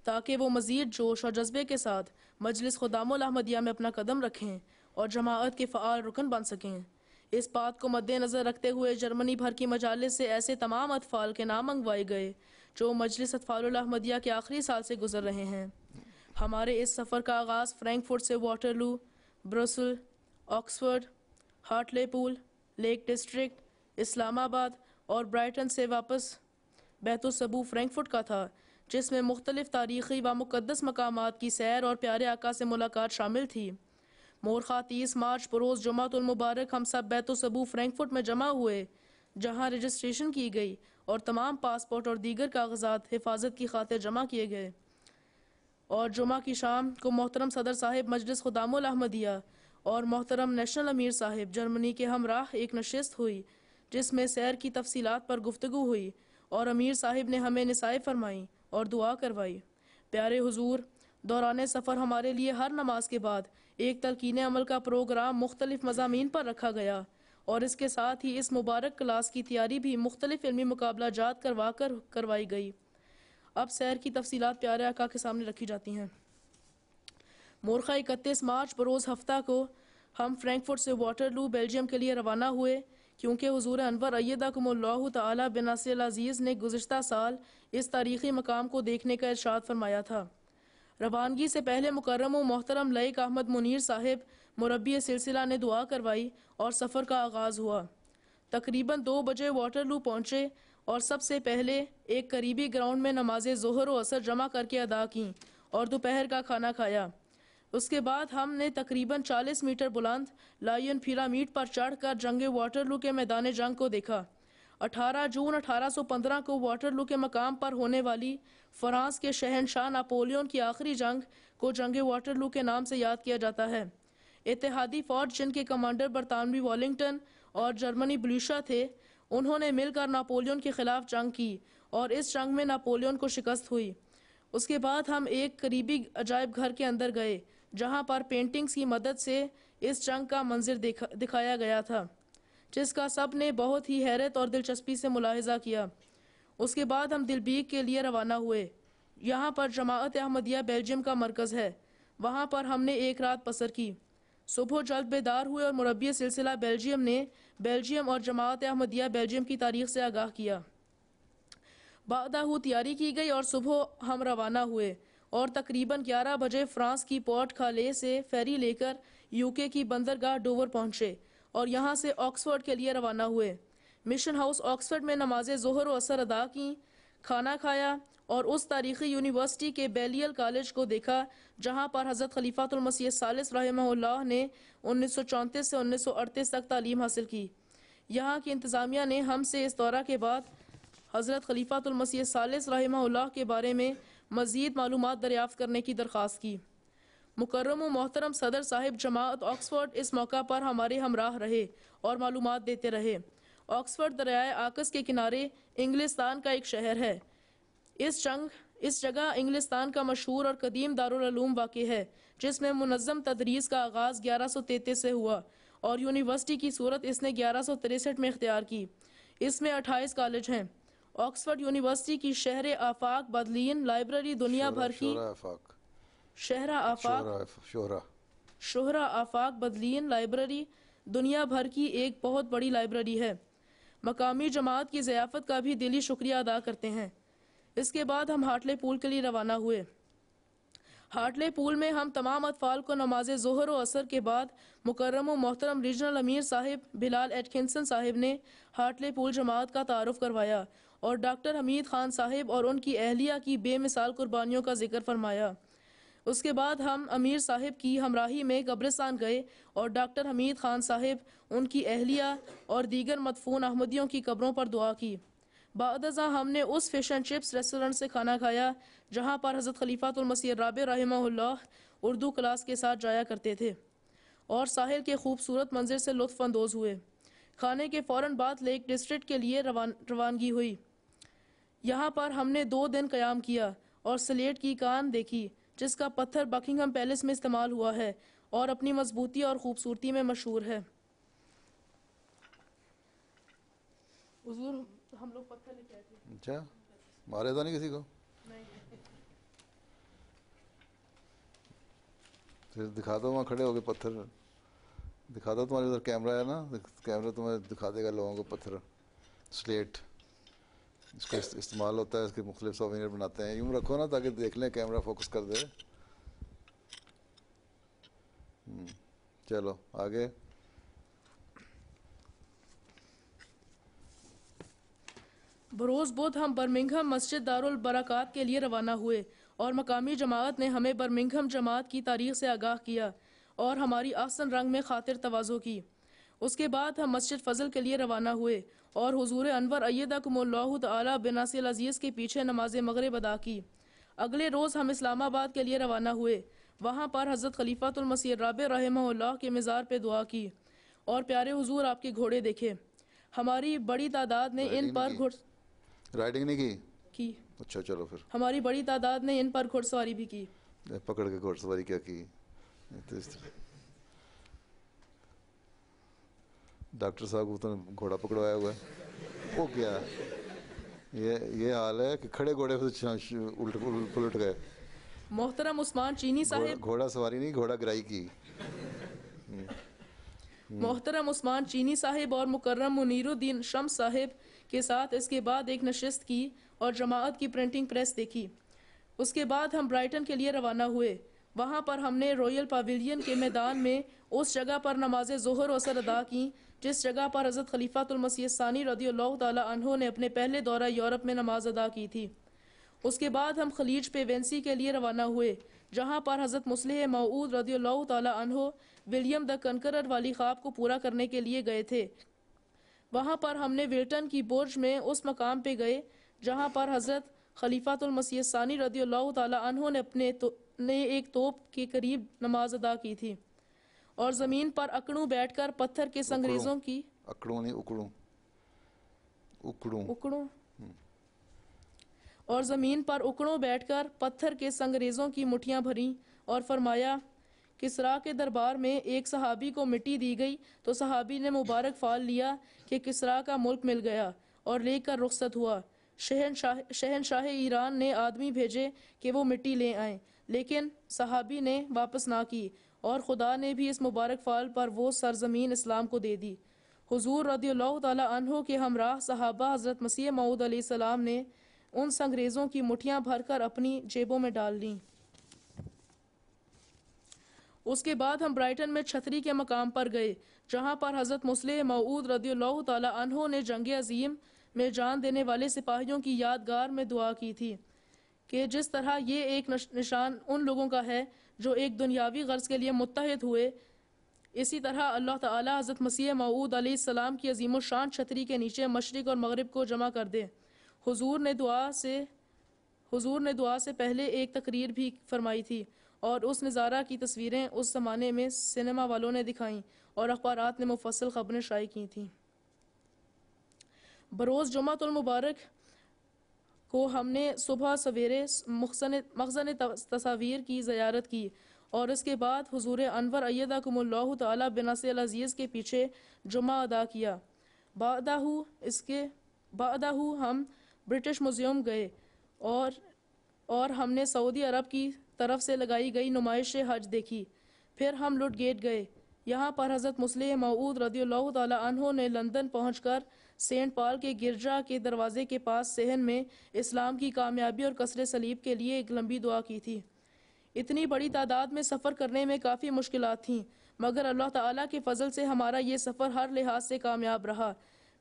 تاکہ وہ مزید جوش اور جذبے کے ساتھ مجلس خدام الاحمدیہ میں اپنا قدم رکھیں اور جماعت کے فعال رکن بن سکیں۔ اس بات کو مد نظر رکھتے ہوئے جرمنی بھر کی مجالس سے ایسے تمام اطفال کے نام منگوائے گئے جو مجلس اطفال الاحمدیہ کے آخری سال سے گزر رہے ہیں۔ ہمارے اس سفر کا آغاز فرینکفرٹ سے واٹرلو، برسل، آکسفورڈ، ہارٹلے پول، لیک ڈسٹرکٹ، اسلام آباد اور برائٹن سے واپس بیت الصبو فرینکفرٹ کا تھا، جس میں مختلف تاریخی و مقدس مقامات کی سیر اور پیارے آقا سے ملاقات شامل تھی۔ مورخہ 30 مارچ بروز جمعۃ المبارک ہم سب بیت الصبو فرینکفرٹ میں جمع ہوئے، جہاں رجسٹریشن کی گئی اور تمام پاسپورٹ اور دیگر کاغذات حفاظت کی خاطر جمع کیے گئے، اور جمعہ کی شام کو محترم صدر صاحب مجلس خدام الاحمدیہ اور محترم نیشنل امیر صاحب جرمنی کے ہمراہ ایک نشست ہوئی جس میں سیر کی تفصیلات پر گفتگو ہوئی اور امیر صاحب نے ہمیں نصائح فرمائیں اور دعا کروائی۔ پیارے حضور، دوران سفر ہمارے لیے ہر نماز کے بعد ایک تلقین عمل کا پروگرام مختلف مضامین پر رکھا گیا اور اس کے ساتھ ہی اس مبارک کلاس کی تیاری بھی مختلف علمی مقابلہ جات کروائی گئی۔ اب سیر کی تفصیلات پیارے آقا کے سامنے رکھی جاتی ہیں۔ مورخہ 31 مارچ بروز ہفتہ کو ہم فرینکفرٹ سے واٹرلو بیلجیم کے لیے روانہ ہوئے، کیونکہ حضور انور ایدکم اللہ تعالی بناصر العزیز نے گزشتہ سال اس تاریخی مقام کو دیکھنے کا ارشاد فرمایا تھا۔ روانگی سے پہلے مکرم و محترم لائق احمد منیر صاحب مربی سلسلہ نے دعا کروائی اور سفر کا آغاز ہوا۔ تقریباً 2 بجے واٹرلو پہنچے اور سب سے پہلے ایک قریبی گراؤنڈ میں نماز ظہر و عصر جمع کر کے ادا کیں اور دوپہر کا کھانا کھایا۔ اس کے بعد ہم نے تقریباً 40 میٹر بلند لائن پیرامید پر چڑھ کر جنگ واٹرلو کے میدان جنگ کو دیکھا۔ 18 جون 1815 کو واٹرلو کے مقام پر ہونے والی فرانس کے شہنشاہ ناپولیون کی آخری جنگ کو جنگ واٹرلو کے نام سے یاد کیا جاتا ہے۔ اتحادی فوج جن کے کمانڈر برطانوی والنگٹن اور جرمنی بلوشا تھے، انہوں نے مل کر ناپولیون کے خلاف جنگ کی اور اس جنگ میں ناپولیون کو شکست ہوئی۔ اس کے بعد ہم ایک قریبی عجائب گھر کے اندر گئے جہاں پر پینٹنگز کی مدد سے اس جنگ کا منظر دکھایا گیا تھا، جس کا سب نے بہت ہی حیرت اور دلچسپی سے ملاحظہ کیا۔ اس کے بعد ہم دلبیگ کے لیے روانہ ہوئے۔ یہاں پر جماعت احمدیہ بیلجیم کا مرکز ہے، وہاں پر ہم نے ایک رات بسر کی۔ صبح جلد بیدار ہوئے اور مربی سلسلہ بیلجیم نے بیلجیم اور جماعت احمدیہ بیلجیم کی تاریخ سے آگاہ کیا۔ بعدہ تیاری کی گئی اور صبح ہم روانہ ہوئے اور تقریباً 11 بجے فرانس کی پورٹ کالے سے فیری لے کر UK کی بندرگاہ ڈوور پہنچے اور یہاں سے آکسفورڈ کے لیے روانہ ہوئے۔ مشن ہاؤس آکسفورڈ میں نماز ظہر و عصر ادا کی، کھانا کھایا اور اس تاریخی یونیورسٹی کے بیلیل کالج کو دیکھا جہاں پر حضرت خلیفۃ المسیح الثالث رحمہ اللہ نے 1934 سے 1938 تک تعلیم حاصل کی۔ یہاں کی انتظامیہ نے ہم سے اس دورہ کے بعد حضرت خلیفۃ المسیح الثالث رحمہ اللہ کے بارے میں مزید معلومات دریافت کرنے کی درخواست کی۔ مکرم و محترم صدر صاحب جماعت آکسفورڈ اس موقع پر ہمارے ہمراہ رہے اور معلومات دیتے رہے۔ آکسفورڈ دریائے آکس کے کنارے انگلستان کا ایک شہر ہے۔ اس جگہ انگلستان کا مشہور اور قدیم دارالعلوم واقع ہے، جس میں منظم تدریس کا آغاز 1133 سے ہوا اور یونیورسٹی کی صورت اس نے 1163 میں اختیار کی۔ اس میں 28 کالج ہیں۔ آکسفورڈ یونیورسٹی کی شہر آفاق بدلین لائبریری دنیا بھر کی شہرہ آفاق بدلین لائبریری دنیا بھر کی ایک بہت بڑی لائبریری ہے۔ مقامی جماعت کی ضیافت کا بھی دلی شکریہ ادا کرتے ہیں۔ اس کے بعد ہم ہارٹلے پول کے لیے روانہ ہوئے۔ ہارٹلے پول میں ہم تمام اطفال کو نماز ظہر و عصر کے بعد مکرم و محترم ریجنل امیر صاحب بلال ایٹکنسن صاحب نے ہارٹلے پول جماعت کا تعارف کروایا اور ڈاکٹر حمید خان صاحب اور ان کی اہلیہ کی بے مثال قربانیوں کا ذکر فرمایا۔ اس کے بعد ہم امیر صاحب کی ہمراہی میں قبرستان گئے اور ڈاکٹر حمید خان صاحب، ان کی اہلیہ اور دیگر مدفون احمدیوں کی قبروں پر دعا کی۔ بعد ازاں ہم نے اس فش اینڈ چپس ریسٹورنٹ سے کھانا کھایا جہاں پر حضرت خلیفۃ المسیح الرابع رحمہ اللہ اردو کلاس کے ساتھ جایا کرتے تھے، اور ساحل کے خوبصورت منظر سے لطف اندوز ہوئے۔ کھانے کے فوراً بعد لیک ڈسٹرکٹ کے لیے روانگی ہوئی۔ یہاں پر ہم نے 2 دن قیام کیا اور سلیٹ کی کان دیکھی جس کا پتھر بکنگھم پیلس میں استعمال ہوا ہے اور اپنی مضبوطی اور خوبصورتی میں مشہور ہے۔ حضور ہم لوگ پتھر لے کے آئے تھے۔ اچھا، مارے تو نہیں کسی کو؟ پھر دکھا دو، وہاں کھڑے ہو کے پتھر دکھا دو، تمہارے ادھر کیمرہ ہے نا، کیمرہ تمہیں دکھا دے گا لوگوں کو پتھر سلیٹ، اس کا استعمال ہوتا ہے، اس کے مختلف سووینیر بناتے ہیں۔ یوں رکھو نا تاکہ دیکھ لیں، کیمرہ فوکس کر دے۔ چلو آگے۔ بروز بدھ ہم برمنگھم مسجد دارالبرکات کے لیے روانہ ہوئے اور مقامی جماعت نے ہمیں برمنگھم جماعت کی تاریخ سے آگاہ کیا اور ہماری احسن رنگ میں خاطر تواضع کی۔ اس کے بعد ہم مسجد فضل کے لیے روانہ ہوئے اور حضور انور ایدکم اللہ تعالی بناصر العزیز کے پیچھے نماز مغرب ادا کی۔ اگلے روز ہم اسلام آباد کے لیے روانہ ہوئے۔ وہاں پر حضرت خلیفۃ المسیح الرابع رحمہ اللہ کے مزار پہ دعا کی اور پیارے حضور آپ کے گھوڑے دیکھے۔ ہماری بڑی تعداد نے ان پر رائڈنگ نہیں کی۔ اچھا چلو پھر۔ ہماری بڑی تعداد نے ان پر گھڑ سواری بھی کی۔ پکڑ کے گھڑ سواری کیا کی؟ ڈاکٹر صاحب کو تو گھوڑا پکڑوایا ہوا ہے، وہ کیا یہ حال ہے کہ کھڑے گھوڑے الٹ گئے۔ محترم عثمان چینی صاحب، گھوڑا سواری نہیں، گھوڑا گرائی کی۔ محترم عثمان چینی صاحب اور مکرم منیر الدین شمس صاحب کے ساتھ اس کے بعد ایک نشست کی اور جماعت کی پرنٹنگ پریس دیکھی۔ اس کے بعد ہم برائٹن کے لیے روانہ ہوئے۔ وہاں پر ہم نے رویل پاویلین کے میدان میں اس جگہ پر نماز ظہر و عصر ادا کی جس جگہ پر حضرت خلیفۃ المسیح الثانی رضی اللہ تعالی عنہ نے اپنے پہلے دورہ یورپ میں نماز ادا کی تھی۔ اس کے بعد ہم خلیج پہ وینسی کے لیے روانہ ہوئے جہاں پر حضرت مصلح موعود رضی اللہ تعالی عنہ ولیم دا کنکرر والی خواب کو پورا کرنے کے لیے گئے تھے۔ وہاں پر ہم نے ویلٹن کی برج میں اس مقام پہ گئے جہاں پر حضرت خلیفۃ المسیح الثانی رضی اللہ تعالی عنہ نے ایک توپ کے قریب نماز ادا کی تھی اور زمین پر اکڑوں بیٹھ کر پتھر کے سنگریزوں کی اکڑوں نہیں اکڑوں اور زمین پر اکڑوں بیٹھ کر پتھر کے سنگریزوں کی مٹھیاں بھریں اور فرمایا کسریٰ کے دربار میں ایک صحابی کو مٹی دی گئی تو صحابی نے مبارک فال لیا کہ کسریٰ کا ملک مل گیا اور لے کر رخصت ہوا۔ شہنشاہ ایران نے آدمی بھیجے کہ وہ مٹی لے آئیں لیکن صحابی نے واپس نہ کی اور خدا نے بھی اس مبارک فال پر وہ سرزمین اسلام کو دے دی۔ حضور رضی اللہ تعالی عنہ کے ہمراہ صحابہ حضرت مسیح موعود علیہ السلام نے ان سنگریزوں کی مٹھیاں بھر کر اپنی جیبوں میں ڈال لیں۔ اس کے بعد ہم برائٹن میں چھتری کے مقام پر گئے جہاں پر حضرت مصلح موعود رضی اللہ تعالی عنہ نے جنگ عظیم میں جان دینے والے سپاہیوں کی یادگار میں دعا کی تھی کہ جس طرح یہ ایک نشان ان لوگوں کا ہے جو ایک دنیاوی غرض کے لیے متحد ہوئے، اسی طرح اللہ تعالی حضرت مسیح موعود علیہ السلام کی عظیم الشان چھتری کے نیچے مشرق اور مغرب کو جمع کر دے۔ حضور نے دعا سے پہلے ایک تقریر بھی فرمائی تھی اور اس نظارہ کی تصویریں اس زمانے میں سینما والوں نے دکھائیں اور اخبارات نے مفصل خبریں شائع کی تھیں۔ بروز جمعۃ المبارک کو ہم نے صبح سویرے مخزن تصاویر کی زیارت کی اور اس کے بعد حضور انور ایدکم اللہ تعالی بنصر العزیز کے پیچھے جمعہ ادا کیا۔ بعدہ ہم برٹش میوزیم گئے اور ہم نے سعودی عرب کی طرف سے لگائی گئی نمائش حج دیکھی۔ پھر ہم لوڈ گیٹ گئے۔ یہاں پر حضرت مسلح موعود رضی اللہ تعالی عنہ نے لندن پہنچ کر سینٹ پال کے گرجا کے دروازے کے پاس صحن میں اسلام کی کامیابی اور کسر صلیب کے لیے ایک لمبی دعا کی تھی۔ اتنی بڑی تعداد میں سفر کرنے میں کافی مشکلات تھیں، مگر اللہ تعالیٰ کے فضل سے ہمارا یہ سفر ہر لحاظ سے کامیاب رہا۔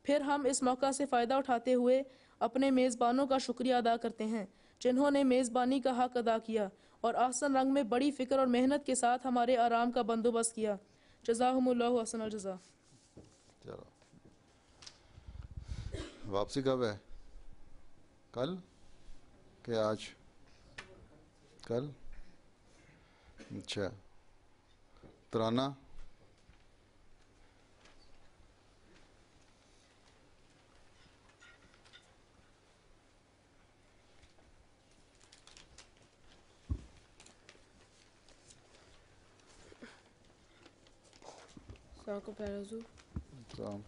پھر ہم اس موقع سے فائدہ اٹھاتے ہوئے اپنے میزبانوں کا شکریہ ادا کرتے ہیں جنہوں نے میزبانی کا حق ادا کیا اور احسن رنگ میں بڑی فکر اور محنت کے ساتھ ہمارے آرام کا بندوبست کیا۔ جزاہم اللہ احسن الجزا۔ چلو واپسی کب ہے؟ کل کہ آج؟ کل؟ اچھا، ترانہ ساکو پیرازو سلام۔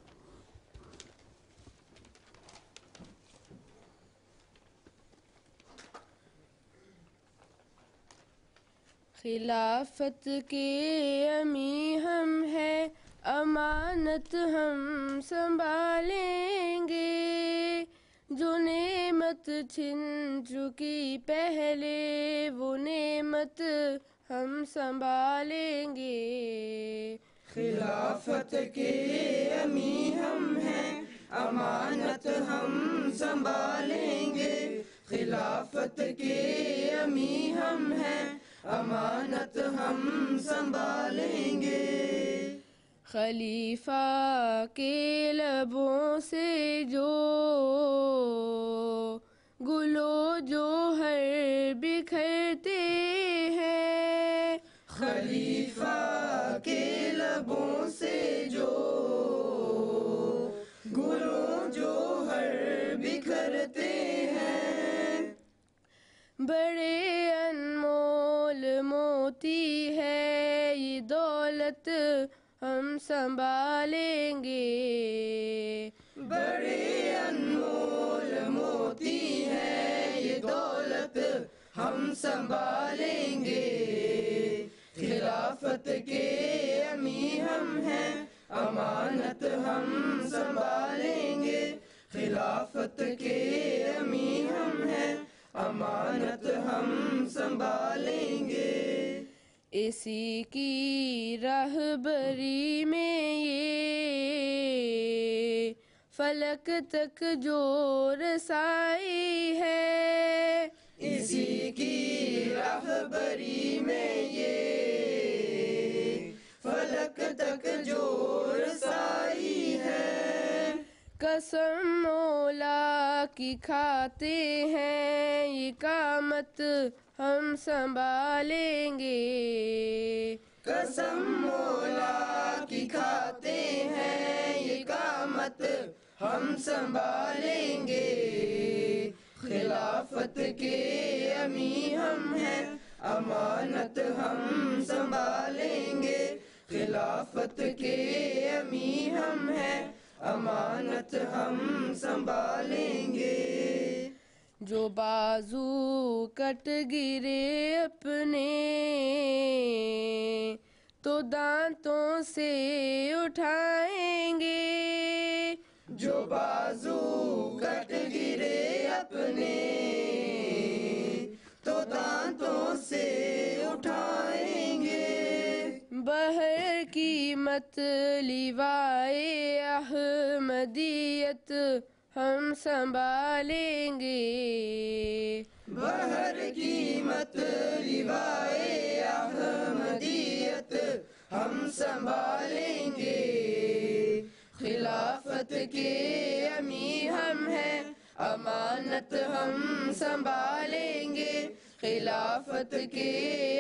خلافت کے امی ہم ہیں، امانت ہم سنبھالیں گے، جو نعمت چھن چکی پہلے وہ نعمت ہم سنبھالیں گے۔ خلافت کے امی ہم ہیں، امانت ہم سنبھالیں گے، خلافت کے امی ہم ہیں، امانت ہم سنبھالیں گے۔ خلیفہ کے لبوں سے جو گلو جوہر بکھرتے ہیں، خلیفہ کے لبوں سے جو گلو جوہر بکھرتے ہیں، بڑے انمول موتی ہے یہ دولت ہم سنبھالیں گے، بڑے انمول موتی ہے یہ دولت ہم سنبھالیں گے۔ خلافت کے امی ہم ہیں، امانت ہم سنبھالیں گے، خلافت کے امی ہم ہیں، امانت ہم سنبھالیں گے۔ اسی کی رہبری میں یہ فلک تک جو رسائی ہے، اسی کی رہبری میں یہ فلک تک جو رسائی ہے، قسم مولا کی کھاتے ہیں یہ قامت ہم سنبھالیں گے، قسم مولا کی کھاتے ہیں یہ قامت ہم سنبھالیں گے۔ خلافت کے امی ہم ہیں، امانت ہم سنبھالیں گے، خلافت کے امی ہم ہیں، امانت ہم سنبھالیں گے۔ جو بازو کٹ گرے اپنے تو دانتوں سے اٹھائیں گے، جو بازو کٹ گرے اپنے تو دانتوں سے اٹھائیں گے۔ بہر کی مت لیوائے احمدیت ہم سنبھالیں گے، بہر کی مت لیوائے احمدیت ہم سنبھالیں گے۔ خلافت کے امی ہم ہیں، امانت ہم سنبھالیں گے، خلافت کے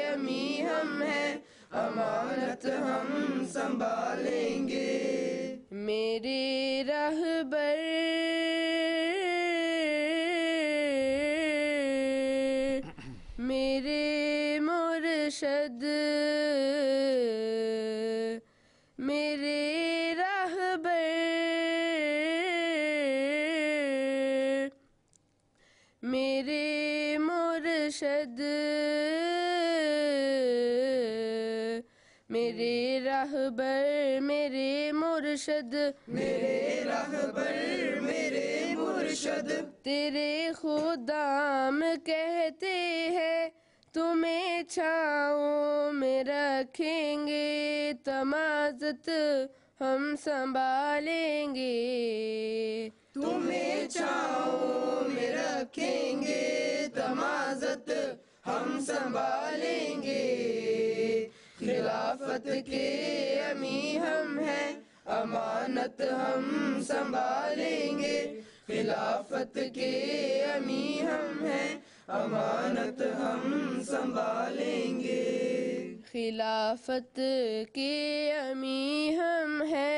امی ہم ہیں، امانت ہم سنبھالیں گے۔ میرے رہبر میرے مرشد مرشد میرے راہبر میرے مرشد میرے راہبر میرے مرشد تیرے خدام کہتے ہیں تمہیں چھاؤں میں رکھیں گے تمازت ہم سنبھالیں گے تمہیں چھاؤں میں رکھیں گے تمازت ہم سنبھالیں گے خلافت کے امی ہم ہیں امانت ہم سنبھالیں گے خلافت کے امی ہم ہیں امانت ہم سنبھالیں گے خلافت کے امی ہم ہیں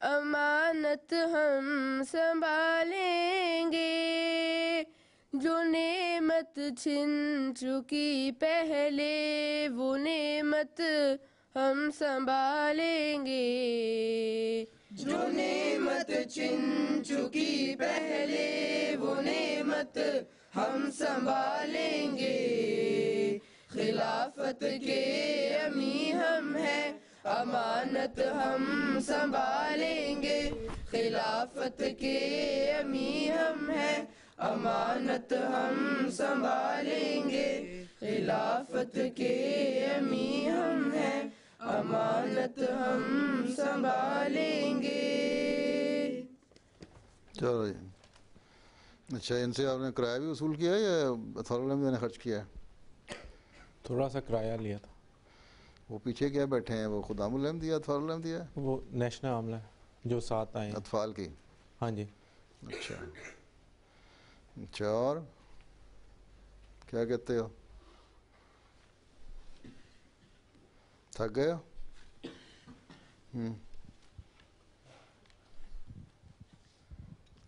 امانت ہم سنبھالیں گے جو نعمت چھن چکی پہلے وہ نعمت ہم سنبھالیں گے جو نعمت چھن چکی پہلے وہ نعمت ہم سنبھالیں گے خلافت کے امی ہم ہیں امانت ہم سنبھالیں گے خلافت کے امی ہم ہیں امانت ہم سنبھالیں گے خلافت کے امی ہم ہیں امانت ہم سنبھالیں گے. چلو جی. اچھا ان سے آپ نے کرایہ بھی وصول کیا ہے یا اطہار الحمدیہ نے خرچ کیا ہے؟ تھوڑا سا کرایہ لیا تھا. وہ پیچھے کیا بیٹھے ہیں وہ خدام الحمدیہ اطہار الحمدیہ وہ نیشنل عاملہ ہے جو ساتھ آئے ہیں اطفال کی. ہاں جی. اچھا اچھا اور کیا کہتے ہو تھک گئے ہو؟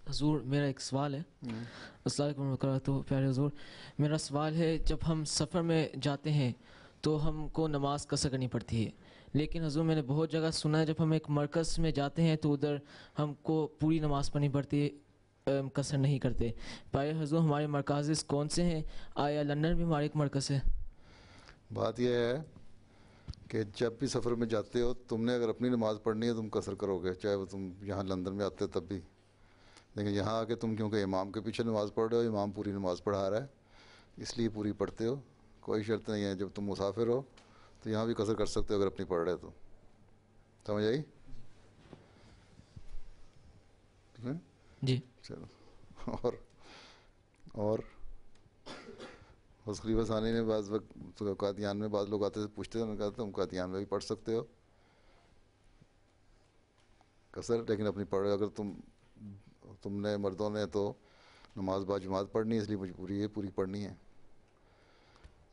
حضور میرا ایک سوال ہے. السلام علیکم وبرکاتہ. پیارے حضور میرا سوال ہے جب ہم سفر میں جاتے ہیں تو ہم کو نماز قصر کرنی پڑتی ہے لیکن حضور میں نے بہت جگہ سنا ہے جب ہم ایک مرکز میں جاتے ہیں تو ادھر ہم کو پوری نماز پڑھنی پڑتی ہے قصر نہیں کرتے. پیارے حضور ہمارے مرکز کون سے ہیں؟ آیا لندن بھی ہمارا ایک مرکز ہے؟ بات یہ ہے کہ جب بھی سفر میں جاتے ہو تم نے اگر اپنی نماز پڑھنی ہے تم قصر کرو گے چاہے وہ تم یہاں لندن میں آتے تب بھی. لیکن یہاں آ کے تم کیونکہ امام کے پیچھے نماز پڑھ رہے ہو امام پوری نماز پڑھا رہا ہے اس لیے پوری پڑھتے ہو. کوئی شرط نہیں ہے. جب تم مسافر ہو تو یہاں بھی قصر کر سکتے ہو اگر اپنی پڑھ رہے تو. سمجھ آئی؟ جی چلو. اور خلیفہ ثانی نے بعض وقت قادیان میں بعض لوگ آتے تھے پوچھتے تھے کہا تم قادیان میں بھی پڑھ سکتے ہو قصر لیکن اپنی پڑھ اگر تم نے مردوں نے تو نماز با جماعت پڑھنی ہے اس لیے مجبوری ہے پوری پڑھنی ہے.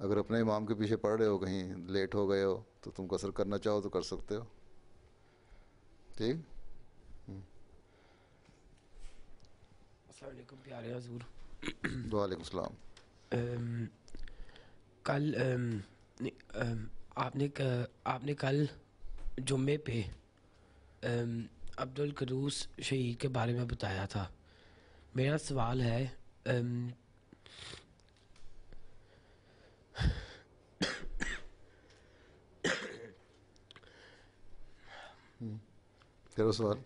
اگر اپنے امام کے پیچھے پڑھ رہے ہو کہیں لیٹ ہو گئے ہو تو تم قصر کرنا چاہو تو کر سکتے ہو. ٹھیک. السلام علیکم پیارے حضور. وعلیکم السلام. کل آپ نے کل جمعے پہ عبد القدوس شہید کے بارے میں بتایا تھا. میرا سوال ہے کرو سوال.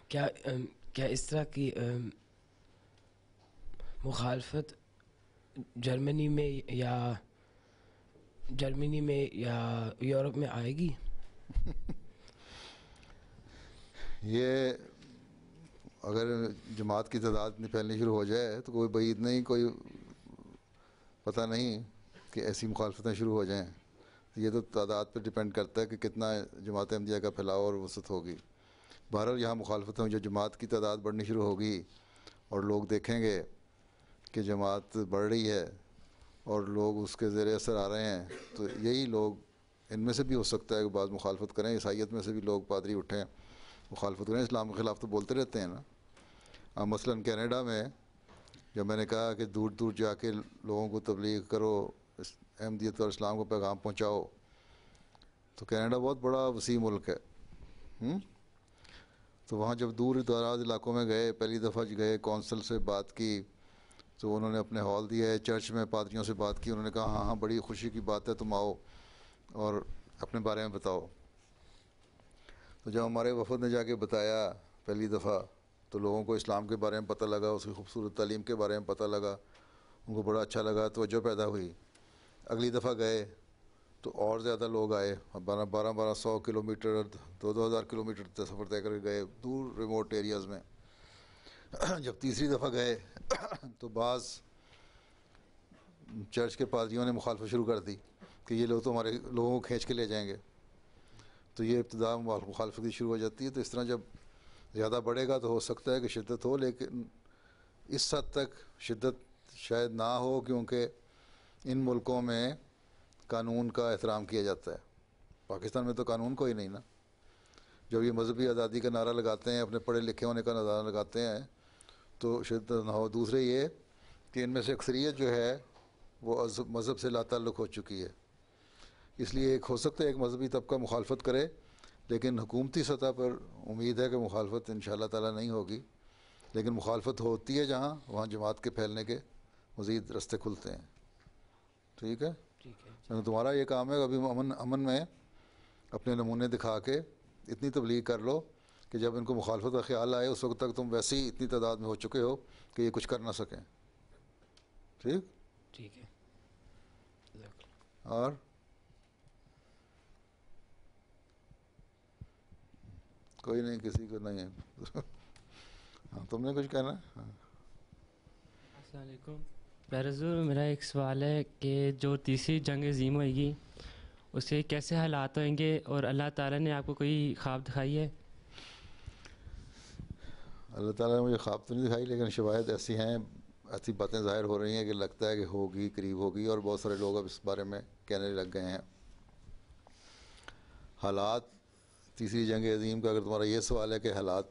کیا اس طرح کی مخالفت جرمنی میں یا یورپ میں آئے گی؟ یہ اگر جماعت کی تعداد پھیلنی شروع ہو جائے تو کوئی بعید نہیں کوئی پتہ نہیں کہ ایسی مخالفتیں شروع ہو جائیں. یہ تو تعداد پہ ڈپینڈ کرتا ہے کہ کتنا جماعت احمدیہ کا پھیلاؤ اور وسعت ہوگی. بہرحال یہاں مخالفتیں جو جماعت کی تعداد بڑھنی شروع ہوگی اور لوگ دیکھیں گے کہ جماعت بڑھ رہی ہے اور لوگ اس کے زیر اثر آ رہے ہیں تو یہی لوگ ان میں سے بھی ہو سکتا ہے کہ بعض مخالفت کریں. عیسائیت میں سے بھی لوگ پادری اٹھیں مخالفت کریں. اسلام کے خلاف تو بولتے رہتے ہیں نا. اب مثلاً کینیڈا میں جب میں نے کہا کہ دور دور جا کے لوگوں کو تبلیغ کرو احمدیت اور اسلام کو پیغام پہنچاؤ تو کینیڈا بہت بڑا وسیع ملک ہے تو وہاں جب دور دراز علاقوں میں گئے، پہلی دفعہ گئے، کونسل سے بات کی تو انہوں نے اپنے ہال دیا ہے، چرچ میں پادریوں سے بات کی، انہوں نے کہا ہاں ہاں بڑی خوشی کی بات ہے، تم آؤ اور اپنے بارے میں بتاؤ۔ تو جب ہمارے وفد نے جا کے بتایا پہلی دفعہ تو لوگوں کو اسلام کے بارے میں پتہ لگا، اس کی خوبصورت تعلیم کے بارے میں پتہ لگا، ان کو بڑا اچھا لگا، توجہ پیدا ہوئی۔ اگلی دفعہ گئے تو اور زیادہ لوگ آئے، 1200 کلومیٹر 2000 کلومیٹر سفر طے کر کے گئے دور ریموٹ ایریاز میں۔ جب تیسری دفعہ گئے تو بعض چرچ کے پادریوں نے مخالفت شروع کر دی کہ یہ لوگ تو ہمارے لوگوں کو کھینچ کے لے جائیں گے، تو یہ ابتدا مخالفت کی شروع ہو جاتی ہے۔ تو اس طرح جب زیادہ بڑھے گا تو ہو سکتا ہے کہ شدت ہو، لیکن اس حد تک شدت شاید نہ ہو، کیونکہ ان ملکوں میں قانون کا احترام کیا جاتا ہے۔ پاکستان میں تو قانون کوئی نہیں نا۔ جب یہ مذہبی آزادی کا نعرہ لگاتے ہیں، اپنے پڑھے لکھے ہونے کا نعرہ لگاتے ہیں تو شدت نہ ہو۔ دوسرے یہ کہ ان میں سے اکثریت جو ہے وہ مذہب سے لا تعلق ہو چکی ہے، اس لیے ایک ہو سکتا ہے ایک مذہبی طبقہ مخالفت کرے، لیکن حکومتی سطح پر امید ہے کہ مخالفت انشاءاللہ تعالیٰ نہیں ہوگی، لیکن مخالفت ہوتی ہے جہاں وہاں جماعت کے پھیلنے کے مزید راستے کھلتے ہیں۔ ٹھیک ہے، تمہارا یہ کام ہے ابھی امن میں اپنے نمونے دکھا کے اتنی تبلیغ کر لو کہ جب ان کو مخالفت کا خیال آئے اس وقت تک تم ویسے ہی اتنی تعداد میں ہو چکے ہو کہ یہ کچھ کر نہ سکیں۔ ٹھیک ٹھیک ہے۔ اور کوئی نہیں، کسی کو نہیں ہے؟ ہاں تم نے کچھ کہنا ہے؟ ہاں۔ السلام علیکم پیارے حضور، میرا ایک سوال ہے کہ جو تیسری جنگ عظیم ہوئے گی اس کے کیسے حالات ہوئیں گے، اور اللہ تعالیٰ نے آپ کو کوئی خواب دکھائی ہے؟ اللہ تعالیٰ نے مجھے خواب تو نہیں دکھائی، لیکن شواہد ایسی ہیں، ایسی باتیں ظاہر ہو رہی ہیں کہ لگتا ہے کہ ہوگی، قریب ہوگی، اور بہت سارے لوگ اب اس بارے میں کہنے لگ گئے ہیں۔ حالات تیسری جنگ عظیم کا اگر تمہارا یہ سوال ہے کہ حالات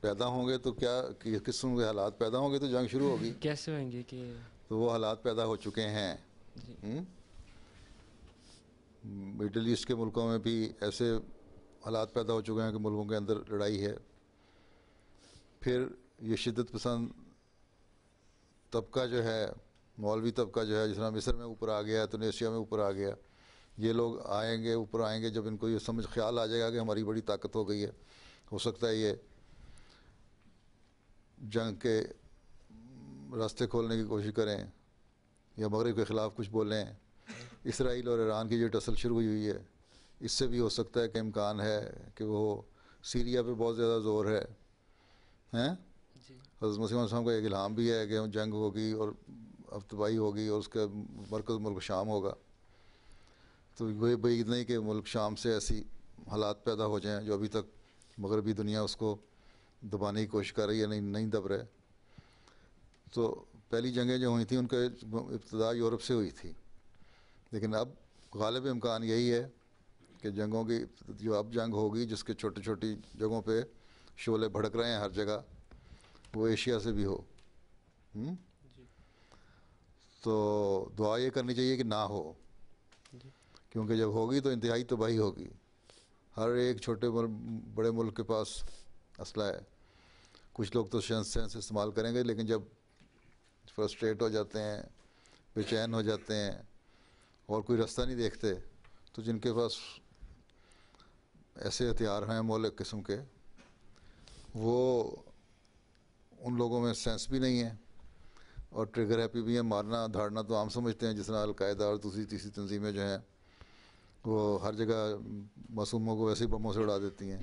پیدا ہوں گے تو کیا کس قسم کے حالات پیدا ہوں گے تو جنگ شروع ہوگی؟ کیسے ہوئیں گے کہ تو وہ حالات پیدا ہو چکے ہیں۔ مڈل ایسٹ کے ملکوں میں بھی ایسے حالات پیدا ہو چکے ہیں کہ ملکوں کے اندر لڑائی ہے۔ پھر یہ شدت پسند طبقہ جو ہے، مولوی طبقہ جو ہے، جس طرح مصر میں اوپر آ گیا، تونسیا میں اوپر آ گیا، یہ لوگ آئیں گے، اوپر آئیں گے جب ان کو یہ سمجھ خیال آ جائے گا کہ ہماری بڑی طاقت ہو گئی ہے، ہو سکتا ہے یہ جنگ کے راستے کھولنے کی کوشش کریں یا مغرب کے خلاف کچھ بولیں۔ اسرائیل اور ایران کی جو ٹسل شروع ہوئی ہے، اس سے بھی ہو سکتا ہے کہ امکان ہے کہ وہ سیریا پہ بہت زیادہ زور ہے۔ حضرت مسیح علیہ السلام کا ایک الہام بھی ہے کہ جنگ ہوگی اور اب تباہی ہوگی اور اس کا مرکز ملک شام ہوگا، تو وہ بعید نہیں کہ ملک شام سے ایسی حالات پیدا ہو جائیں جو ابھی تک مغربی دنیا اس کو دبانے کی کوشش کر رہی ہے، نہیں دب رہے۔ تو پہلی جنگیں جو ہوئی تھیں ان کا ابتدا یورپ سے ہوئی تھی، لیکن اب غالب امکان یہی ہے کہ جنگوں کی جو اب جنگ ہوگی جس کے چھوٹی چھوٹی جگہوں پہ شعلے بھڑک رہے ہیں ہر جگہ، وہ ایشیا سے بھی ہو۔ تو دعا یہ کرنی چاہیے کہ نہ ہو، کیونکہ جب ہوگی تو انتہائی تباہی ہوگی۔ ہر ایک چھوٹے بڑے ملک کے پاس اسلحہ ہے، کچھ لوگ تو سینس استعمال کریں گے، لیکن جب فرسٹریٹ ہو جاتے ہیں، بے چین ہو جاتے ہیں اور کوئی راستہ نہیں دیکھتے، تو جن کے پاس ایسے ہتھیار ہیں مولک قسم کے، وہ ان لوگوں میں سینس بھی نہیں ہے اور ٹریگر ہیپی بھی ہیں، مارنا دھاڑنا تو عام سمجھتے ہیں، جس طرح القاعدہ اور دوسری تیسری تنظیمیں جو ہیں وہ ہر جگہ معصوموں کو ویسے ہی بموں سے اڑا دیتی ہیں،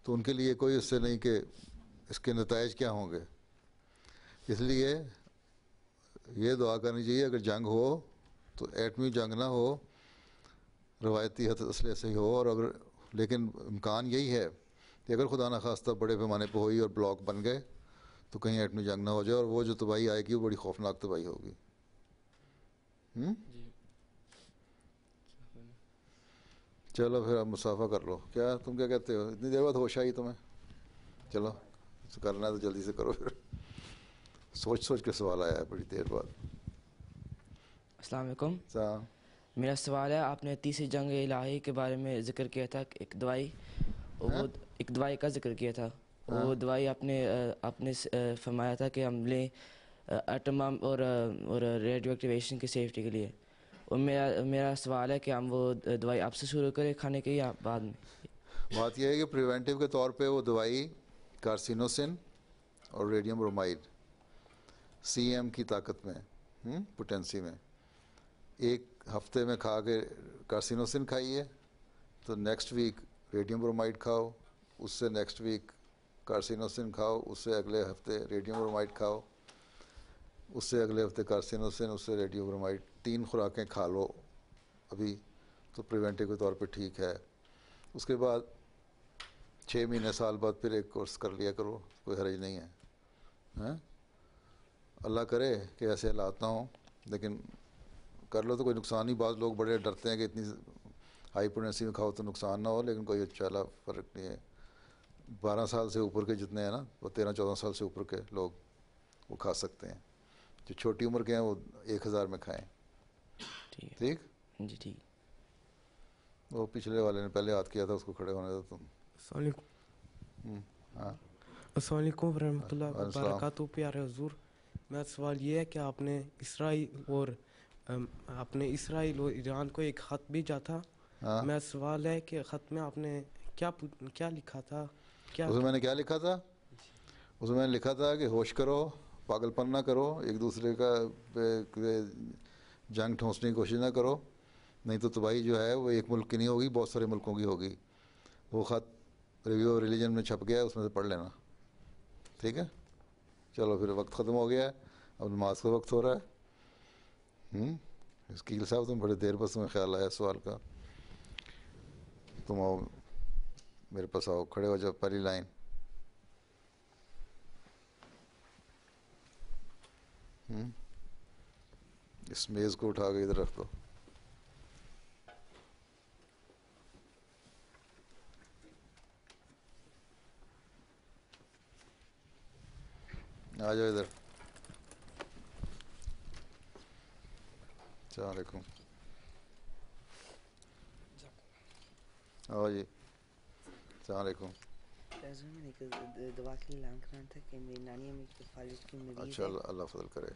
تو ان کے لیے کوئی اس سے نہیں کہ اس کے نتائج کیا ہوں گے۔ اس لیے یہ دعا کرنی چاہیے اگر جنگ ہو تو ایٹمی جنگ نہ ہو، روایتی اسلحے سے ہی ہو، اور اگر لیکن امکان یہی ہے کہ اگر خدا نخواستہ بڑے پیمانے پہ ہوئی اور بلاک بن گئے تو کہیں ایٹمی جنگ نہ ہو جائے، اور وہ جو تباہی آئے گی وہ بڑی خوفناک تباہی ہوگی۔ چلو پھر اب مسافہ کر لو، کیا تم کیا کہتے ہو؟ اتنی دیر بعد ہوش آئی تمہیں؟ چلو کرنا ہے تو جلدی سے کرو، پھر سوچ کے سوال آیا ہے بڑی دیر بعد۔ السلام علیکم۔ میرا سوال ہے، آپ نے تیسری جنگ الہی کے بارے میں ذکر کیا تھا، ایک دوائی کا ذکر کیا تھا، وہ دوائی آپ نے فرمایا تھا کہ ہم لیں ایٹم اور ریڈیو ایکٹیویشن کی سیفٹی کے لیے، اور میرا سوال ہے کہ ہم وہ دوائی آپ سے شروع کریں کھانے کے یا بعد میں؟ بات یہ ہے کہ پریونٹیو کے طور پہ وہ دوائی کارسینوسن اور ریڈیم برومائڈ سی ایم کی طاقت میں پوٹینسی میں ایک ہفتے میں کھا کے کارسینوسن کھائیے تو نیکسٹ ویک ریڈیم برومائڈ کھاؤ، اس سے نیکسٹ ویک کارسینوسن کھاؤ، اس سے اگلے ہفتے ریڈیم برومائڈ کھاؤ، اس سے اگلے ہفتے کارسینوسن، اس سے ریڈیم برومائڈ، 3 خوراکیں کھا لو ابھی تو پریونٹیو کے طور پہ ٹھیک ہے۔ اس کے بعد 6 مہینے سال بعد پھر ایک کورس کر لیا کرو، کوئی حرج نہیں ہے ہاں؟ اللہ کرے کہ ایسے حالات نہ ہوں، لیکن کر لو تو کوئی نقصان نہیں۔ بعض لوگ بڑے ڈرتے ہیں کہ اتنی ہائی پوٹینسی میں کھاؤ تو نقصان نہ ہو، لیکن کوئی اچھا فرق نہیں ہے۔ 12 سال سے اوپر کے جتنے ہیں نا، وہ 13-14 سال سے اوپر کے لوگ وہ کھا سکتے ہیں، جو چھوٹی عمر کے ہیں وہ 1000 میں کھائیں، ٹھیک جی ٹھیک۔ وہ پچھلے والے نے پہلے ہاتھ کیا تھا، اس کو کھڑے ہونے دو تم۔ السلام علیکم۔ ہاں السلام علیکم ورحمۃ اللہ وبرکاتہ۔ پیارے حضور، میرا سوال یہ ہے کہ آپ نے اسرائیل اور ایران کو ایک خط بھیجا تھا، میرا سوال ہے کہ خط میں آپ نے کیا لکھا تھا؟ اس میں نے کیا لکھا تھا؟ اس میں نے لکھا تھا کہ ہوش کرو، پاگل پن نہ کرو، ایک دوسرے کا جنگ ٹھونسنے کی کوشش نہ کرو، نہیں تو تباہی جو ہے وہ ایک ملک کی نہیں ہوگی، بہت سارے ملکوں کی ہوگی۔ وہ خط ریویو آف ریلیجن میں چھپ گیا ہے، اس میں سے پڑھ لینا، ٹھیک ہے؟ چلو پھر وقت ختم ہو گیا ہے، اب نماز کا وقت ہو رہا ہے۔ اسکیل صاحب تم بڑے دیر بس تمہیں خیال آیا سوال کا، تم آؤ میرے پاس، آؤ کھڑے ہو جاؤ پہلی لائن۔ اس میز کو اٹھا کے ادھر رکھ دو۔ آ جاؤ ادھر۔ السلام علیکم۔ آؤ جی، السلام علیکم۔ دعا کے لیے اعلان کرنا تھا کہ میری نانی امی کے فالج کی مریض ہے۔ اچھا، اللہ فضل کرے۔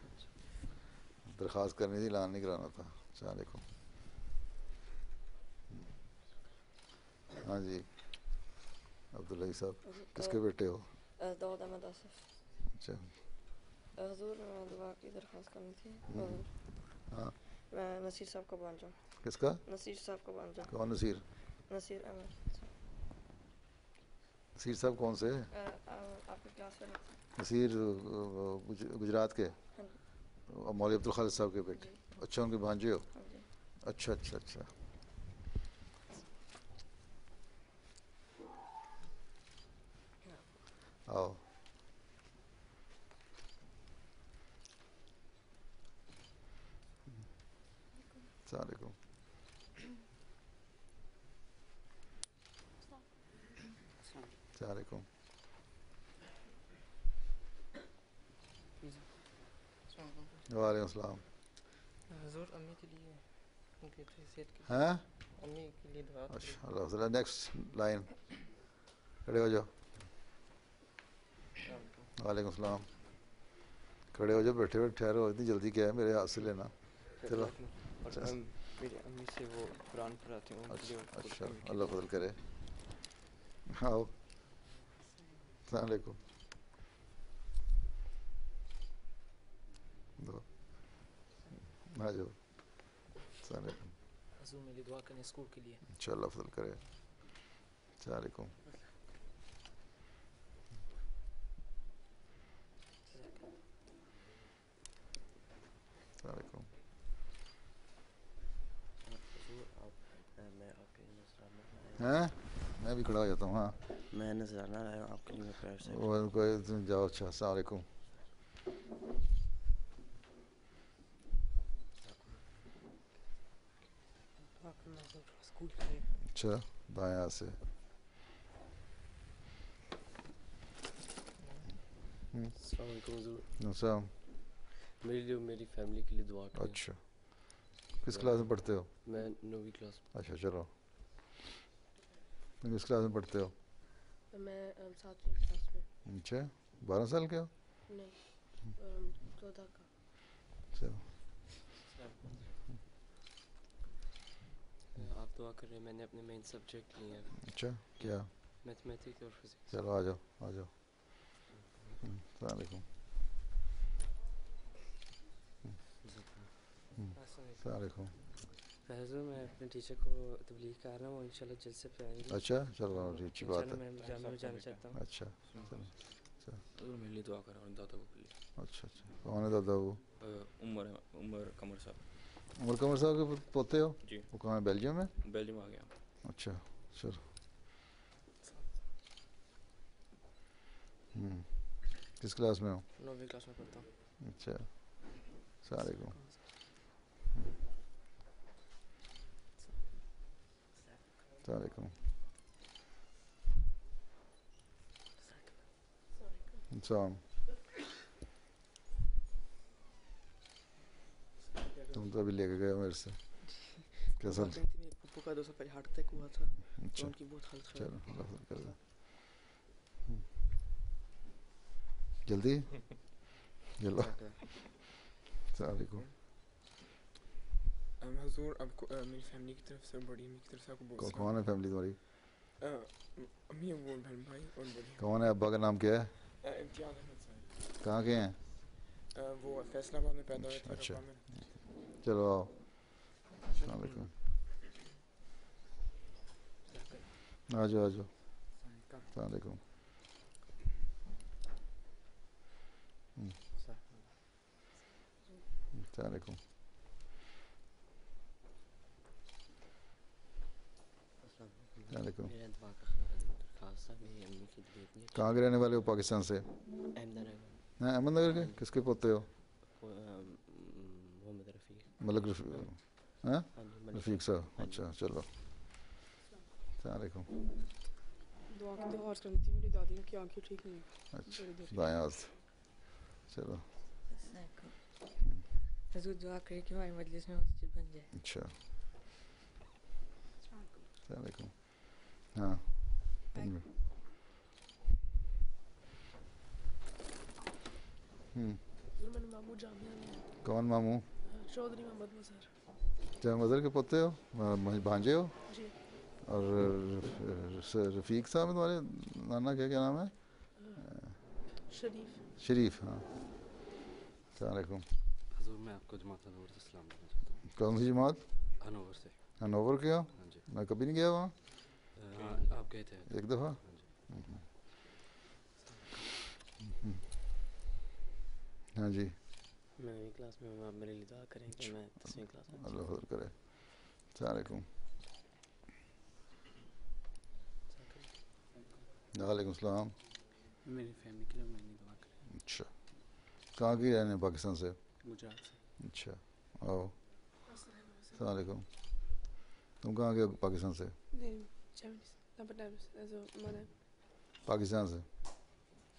درخواست کرنی تھی، اعلان نہیں کرانا تھا۔ السلام علیکم۔ ہاں جی، عبداللہ صاحب کس کے بیٹے ہو؟ داؤد احمد آصف۔ اچھا حضور، میں دعا کی درخواست کرنی تھی، ہاں، میں نصیر صاحب کا بانجا۔ کس کا؟ نصیر صاحب کا بانجا۔ کون نصیر؟ نصیر احمد۔ نصیر صاحب کون سے؟ آپ کی کلاس میں نصیر گجرات کے، مولوی عبدالخالق صاحب کے بیٹے؟ اچھا، ان کے بھانجے ہو؟ اچھا اچھا اچھا۔ آؤ۔ السلام علیکم۔ السلام علیکم۔ وعلیکم السلام۔ حضور، امی کے لیے ان کی حیثیت کی، ہاں امی کے لیے دعا کریں۔ اچھا، اللہ تعالیٰ۔ نیکسٹ لائن، کھڑے ہو جاؤ۔ وعلیکم السلام۔ کھڑے ہو جاؤ، بیٹھے بیٹھے ٹھہرو، اتنی جلدی کیا ہے، میرے ہاتھ سے لینا۔ چلو، میری امی سے وہ قرآن پڑھاتے ہیں۔ اچھا، اللہ فضل کرے۔ آؤ۔ السلام علیکم۔ آ جاؤ۔ السلام علیکم۔ حضور میری دعا کریں اسکول کے لیے۔ اچھا، اللہ فضل کرے۔ السلام علیکم۔ السلام علیکم۔ ہاں، میں بھی کھڑا ہو جاتا ہوں۔ ہاں، میں نذرانہ لایا ہوں آپ کے لیے پیار سے۔ وہ کوئی جاؤ۔ اچھا، السلام علیکم۔ اچھا، دائیں ہاتھ سے۔ السلام علیکم حضور۔ السلام۔ میرے لیے میری فیملی کے لیے دعا کریں۔ اچھا، کس کلاس میں پڑھتے ہو؟ میں 9ویں کلاس میں۔ اچھا، چلو، کس کلاس میں پڑھتے ہو؟ میں 7ویں کلاس میں۔ اچھا 12 سال کے ہو؟ نہیں 14 کا. چلو آپ دعا کر رہے ہیں. میں نے اپنے مین سبجیکٹ لیے ہیں. اچھا کیا؟ میتھمیٹکس اور فزکس. چلو آ جاؤ آ جاؤ. السلام علیکم. السلام علیکم. حضور میں اپنے ٹیچر کو تبلیغ کر رہا ہوں. انشاءاللہ جلسے پہ آئیں گے. اچھا چلو اچھی بات ہے. میں جامع میں جانا چاہتا ہوں. اچھا چلو. حضور میرے لیے دعا کرا اور دادا کو کے لیے. اچھا اچھا کون ہے دادا وہ؟ عمر قمر صاحب. عمر قمر صاحب کے پوتے ہو؟ جی. وہ کہاں ہے؟ بیلجیم میں؟ بیلجیم آ گیا. اچھا چلو. کس کلاس میں ہو؟ 9ویں کلاس میں پڑھتا ہوں. اچھا السلام علیکم. السلام علیکم. السلام. تم تو ابھی لے کے گئے ہو میرے سے. کیسا؟ پپو کا 2 سال پہلے ہارٹ اٹیک ہوا تھا. اچھا ان کی بہت حالت خراب. چلو اللہ خیر کر دیں. جلدی چلو. السلام علیکم. حضور آپ کو میری فیملی کی طرف سے بڑی امی کی طرف سے آپ کو بہت کون ہے فیملی تمہاری؟ امی ابو بہن بھائی اور بڑی. کون ہے؟ ابا کا نام کیا ہے؟ امتیاز احمد صاحب. کہاں کے ہیں؟ وہ فیصل آباد میں پیدا ہوئے تھے. اچھا چلو آؤ. السلام علیکم. آ جاؤ آ جاؤ. السلام علیکم. السلام علیکم. السلام علیکم. کہاں کے رہنے والے ہو؟ پاکستان سے؟ احمد نگر کے. کس کے پوتے ہو؟ ملک رفیق صاحب. اچھا چلو. السلام علیکم. دعا کی درخواست کرنی تھی. میری دادی کی آنکھیں ٹھیک نہیں ہیں. اچھا دائیں ہاتھ. چلو. حضور دعا کرے کہ ہماری مجلس میں مسجد بن جائے. اچھا السلام علیکم. ہاں ماموں جامعہ میں. کون ماموں؟ چودھری محمد مظہر. کیا مظہر کے پوتے ہو؟ بھانجے ہو؟ جی. اور رفیق صاحب ہے تمہارے نانا کیا نام ہے؟ شریف. شریف. ہاں السلام علیکم. حضور میں آپ کو جماعت انور سے سلام دینا چاہتا ہوں. کون سی جماعت؟ انور سے. انور کے ہو؟ میں کبھی نہیں گیا وہاں. ہاں آپ گئے تھے ایک دفعہ. ہاں جی. میں 9ویں کلاس میں ہوں. آپ میرے لیے دعا کریں کہ میں 10ویں کلاس میں. اللہ خیر کرے. السلام علیکم. وعلیکم السلام. میری فیملی کے لیے میں نے دعا کریں. اچھا کہاں کی رہنے؟ پاکستان سے؟ گجرات سے. اچھا آؤ. السلام علیکم. تم کہاں کے پاکستان سے؟ پاکستان سے.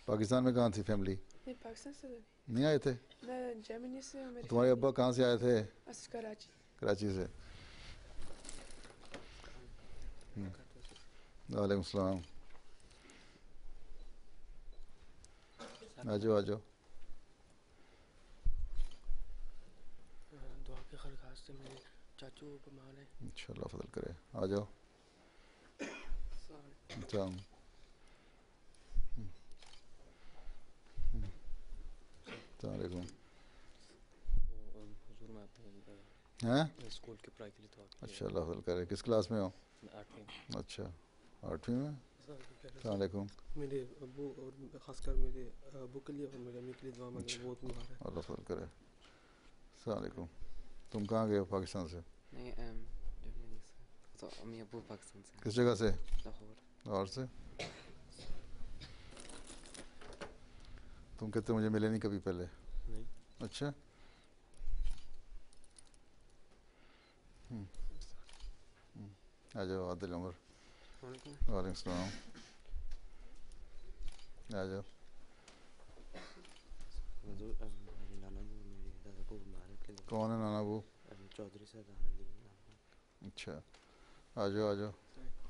پاکستان میں کہاں تھی فیملی؟ پاکستان سے نہیں آئے تھے؟ میں جرمنی سے. تمہارے ابا کہاں سے آئے تھے؟ کراچی. کراچی سے. وعلیکم السلام. آ جاؤ آ جاؤ. دعا کی درخواست سے میرے چاچو بیمار ہیں. اچھا اللہ فضل کرے. آ جاؤ. السلام. السلام علیکم. حضور میں ہیں اسکول کی پڑھائی کے لیے دعا کریں. اچھا اللہ فضل کرے. کس کلاس میں ہو؟ 8ویں. اچھا 8ویں میں. السلام علیکم. میرے ابو اور خاص کر میرے ابو کے لیے اور میرے امی کے لیے دعا مانگیں. بہت بیمار ہے. اللہ فضل کرے. السلام علیکم. تم کہاں گئے ہو پاکستان سے؟ نہیں جرمنی سے. تو امی ابو پاکستان سے. کس جگہ سے؟ لاہور. لاہور سے. تم کہتے مجھے ملے نہیں کبھی پہلے؟ نہیں. اچھا آ جاؤ. عادل عمر. وعلیکم السلام. آ جاؤ. حضور میرے نانا ابو میرے دادا کو مبارک لے. کون ہے نانا ابو؟ چودھری سردار علی. اچھا آ جاؤ آ جاؤ.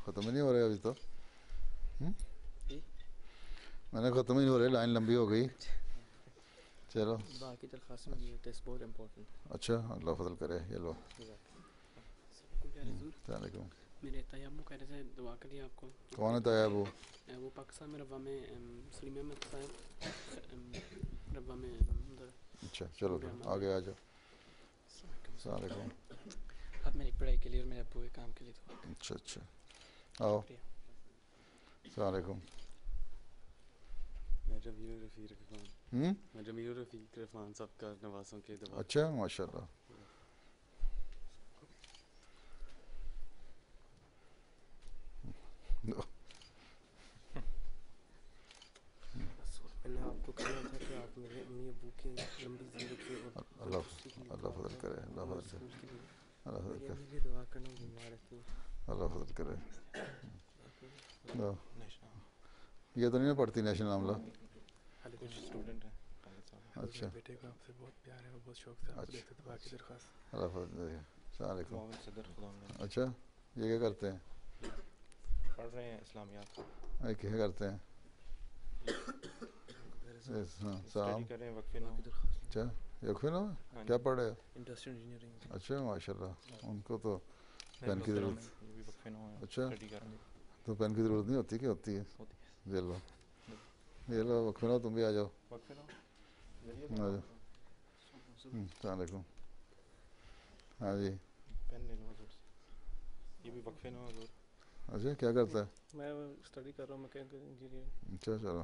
ختم نہیں ہو رہے ابھی تو. میں نے ختم ہی نہیں ہو رہی, لائن لمبی ہو گئی. چلو باقی درخواست میں یہ ٹیسٹ بہت امپورٹنٹ. اچھا, اللہ فضل کرے. یہ لو. السلام علیکم. میرے طیب کہہ رہے تھے دعا کریے آپ کو. کون ہے طیب؟ وہ پاکستان میں روا میں سلیم احمد صاحب روا میں. اچھا چلو آگے آ جاؤ. السلام علیکم. آپ میری پڑھائی کے لیے اور میرے ابو کے کام کے لیے دعا. اچھا اچھا آؤ. السلام علیکم. میں جمیل رفیق عرفان. میں جمیل رفیق عرفان صاحب کا نوازوں کے دعا. اچھا ماشاء اللہ. میں نے آپ کو کہا تھا کہ آپ میرے امی ابو کی لمبی زندگی اور اللہ فضل کرے. اللہ فضل کرے. اللہ فضل کرے. دعا کرنا بیمار رہتی ہیں. اللہ فضل کرے. یہ تو نہیں پڑھتی نیشنل عاملہ. کچھ اسٹوڈنٹ ہیں. اچھا بیٹے کو آپ سے بہت پیار ہے, وہ بہت شوق سے آپ کو دیکھتے تھے. باقی درخواست. اللہ فضل کرے. السلام علیکم. صدر. اچھا یہ کیا کرتے ہیں؟ پڑھ رہے ہیں اسلامیات. کیا کرتے ہیں؟ اسٹڈی کر رہے ہیں وقفے نام. اچھا وقفے نام کیا پڑھ رہے ہو؟ Industrial engineering. اچھا ماشاء اللہ. ان کو تو پین کی ضرورت. اچھا تو پین کی ضرورت نہیں ہوتی کہ ہوتی ہے؟ یہ لو یہ لو وقفے نام. تم بھی آ جاؤ. آ جاؤ. السلام علیکم. ہاں جی. پین لے لو. یہ بھی وقفے نام. اچھا کیا کرتا ہے؟ میں اسٹڈی کر رہا ہوں میکینیکل انجینئرنگ. اچھا چلو.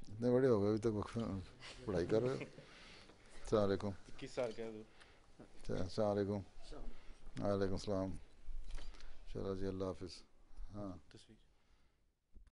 اتنے بڑے ہو گئے ابھی تک پڑھائی کر رہے ہو. السلام علیکم. 21 سال کا ہے. السلام علیکم. وعلیکم السلام. چلو جی اللہ حافظ. ہاں تصویر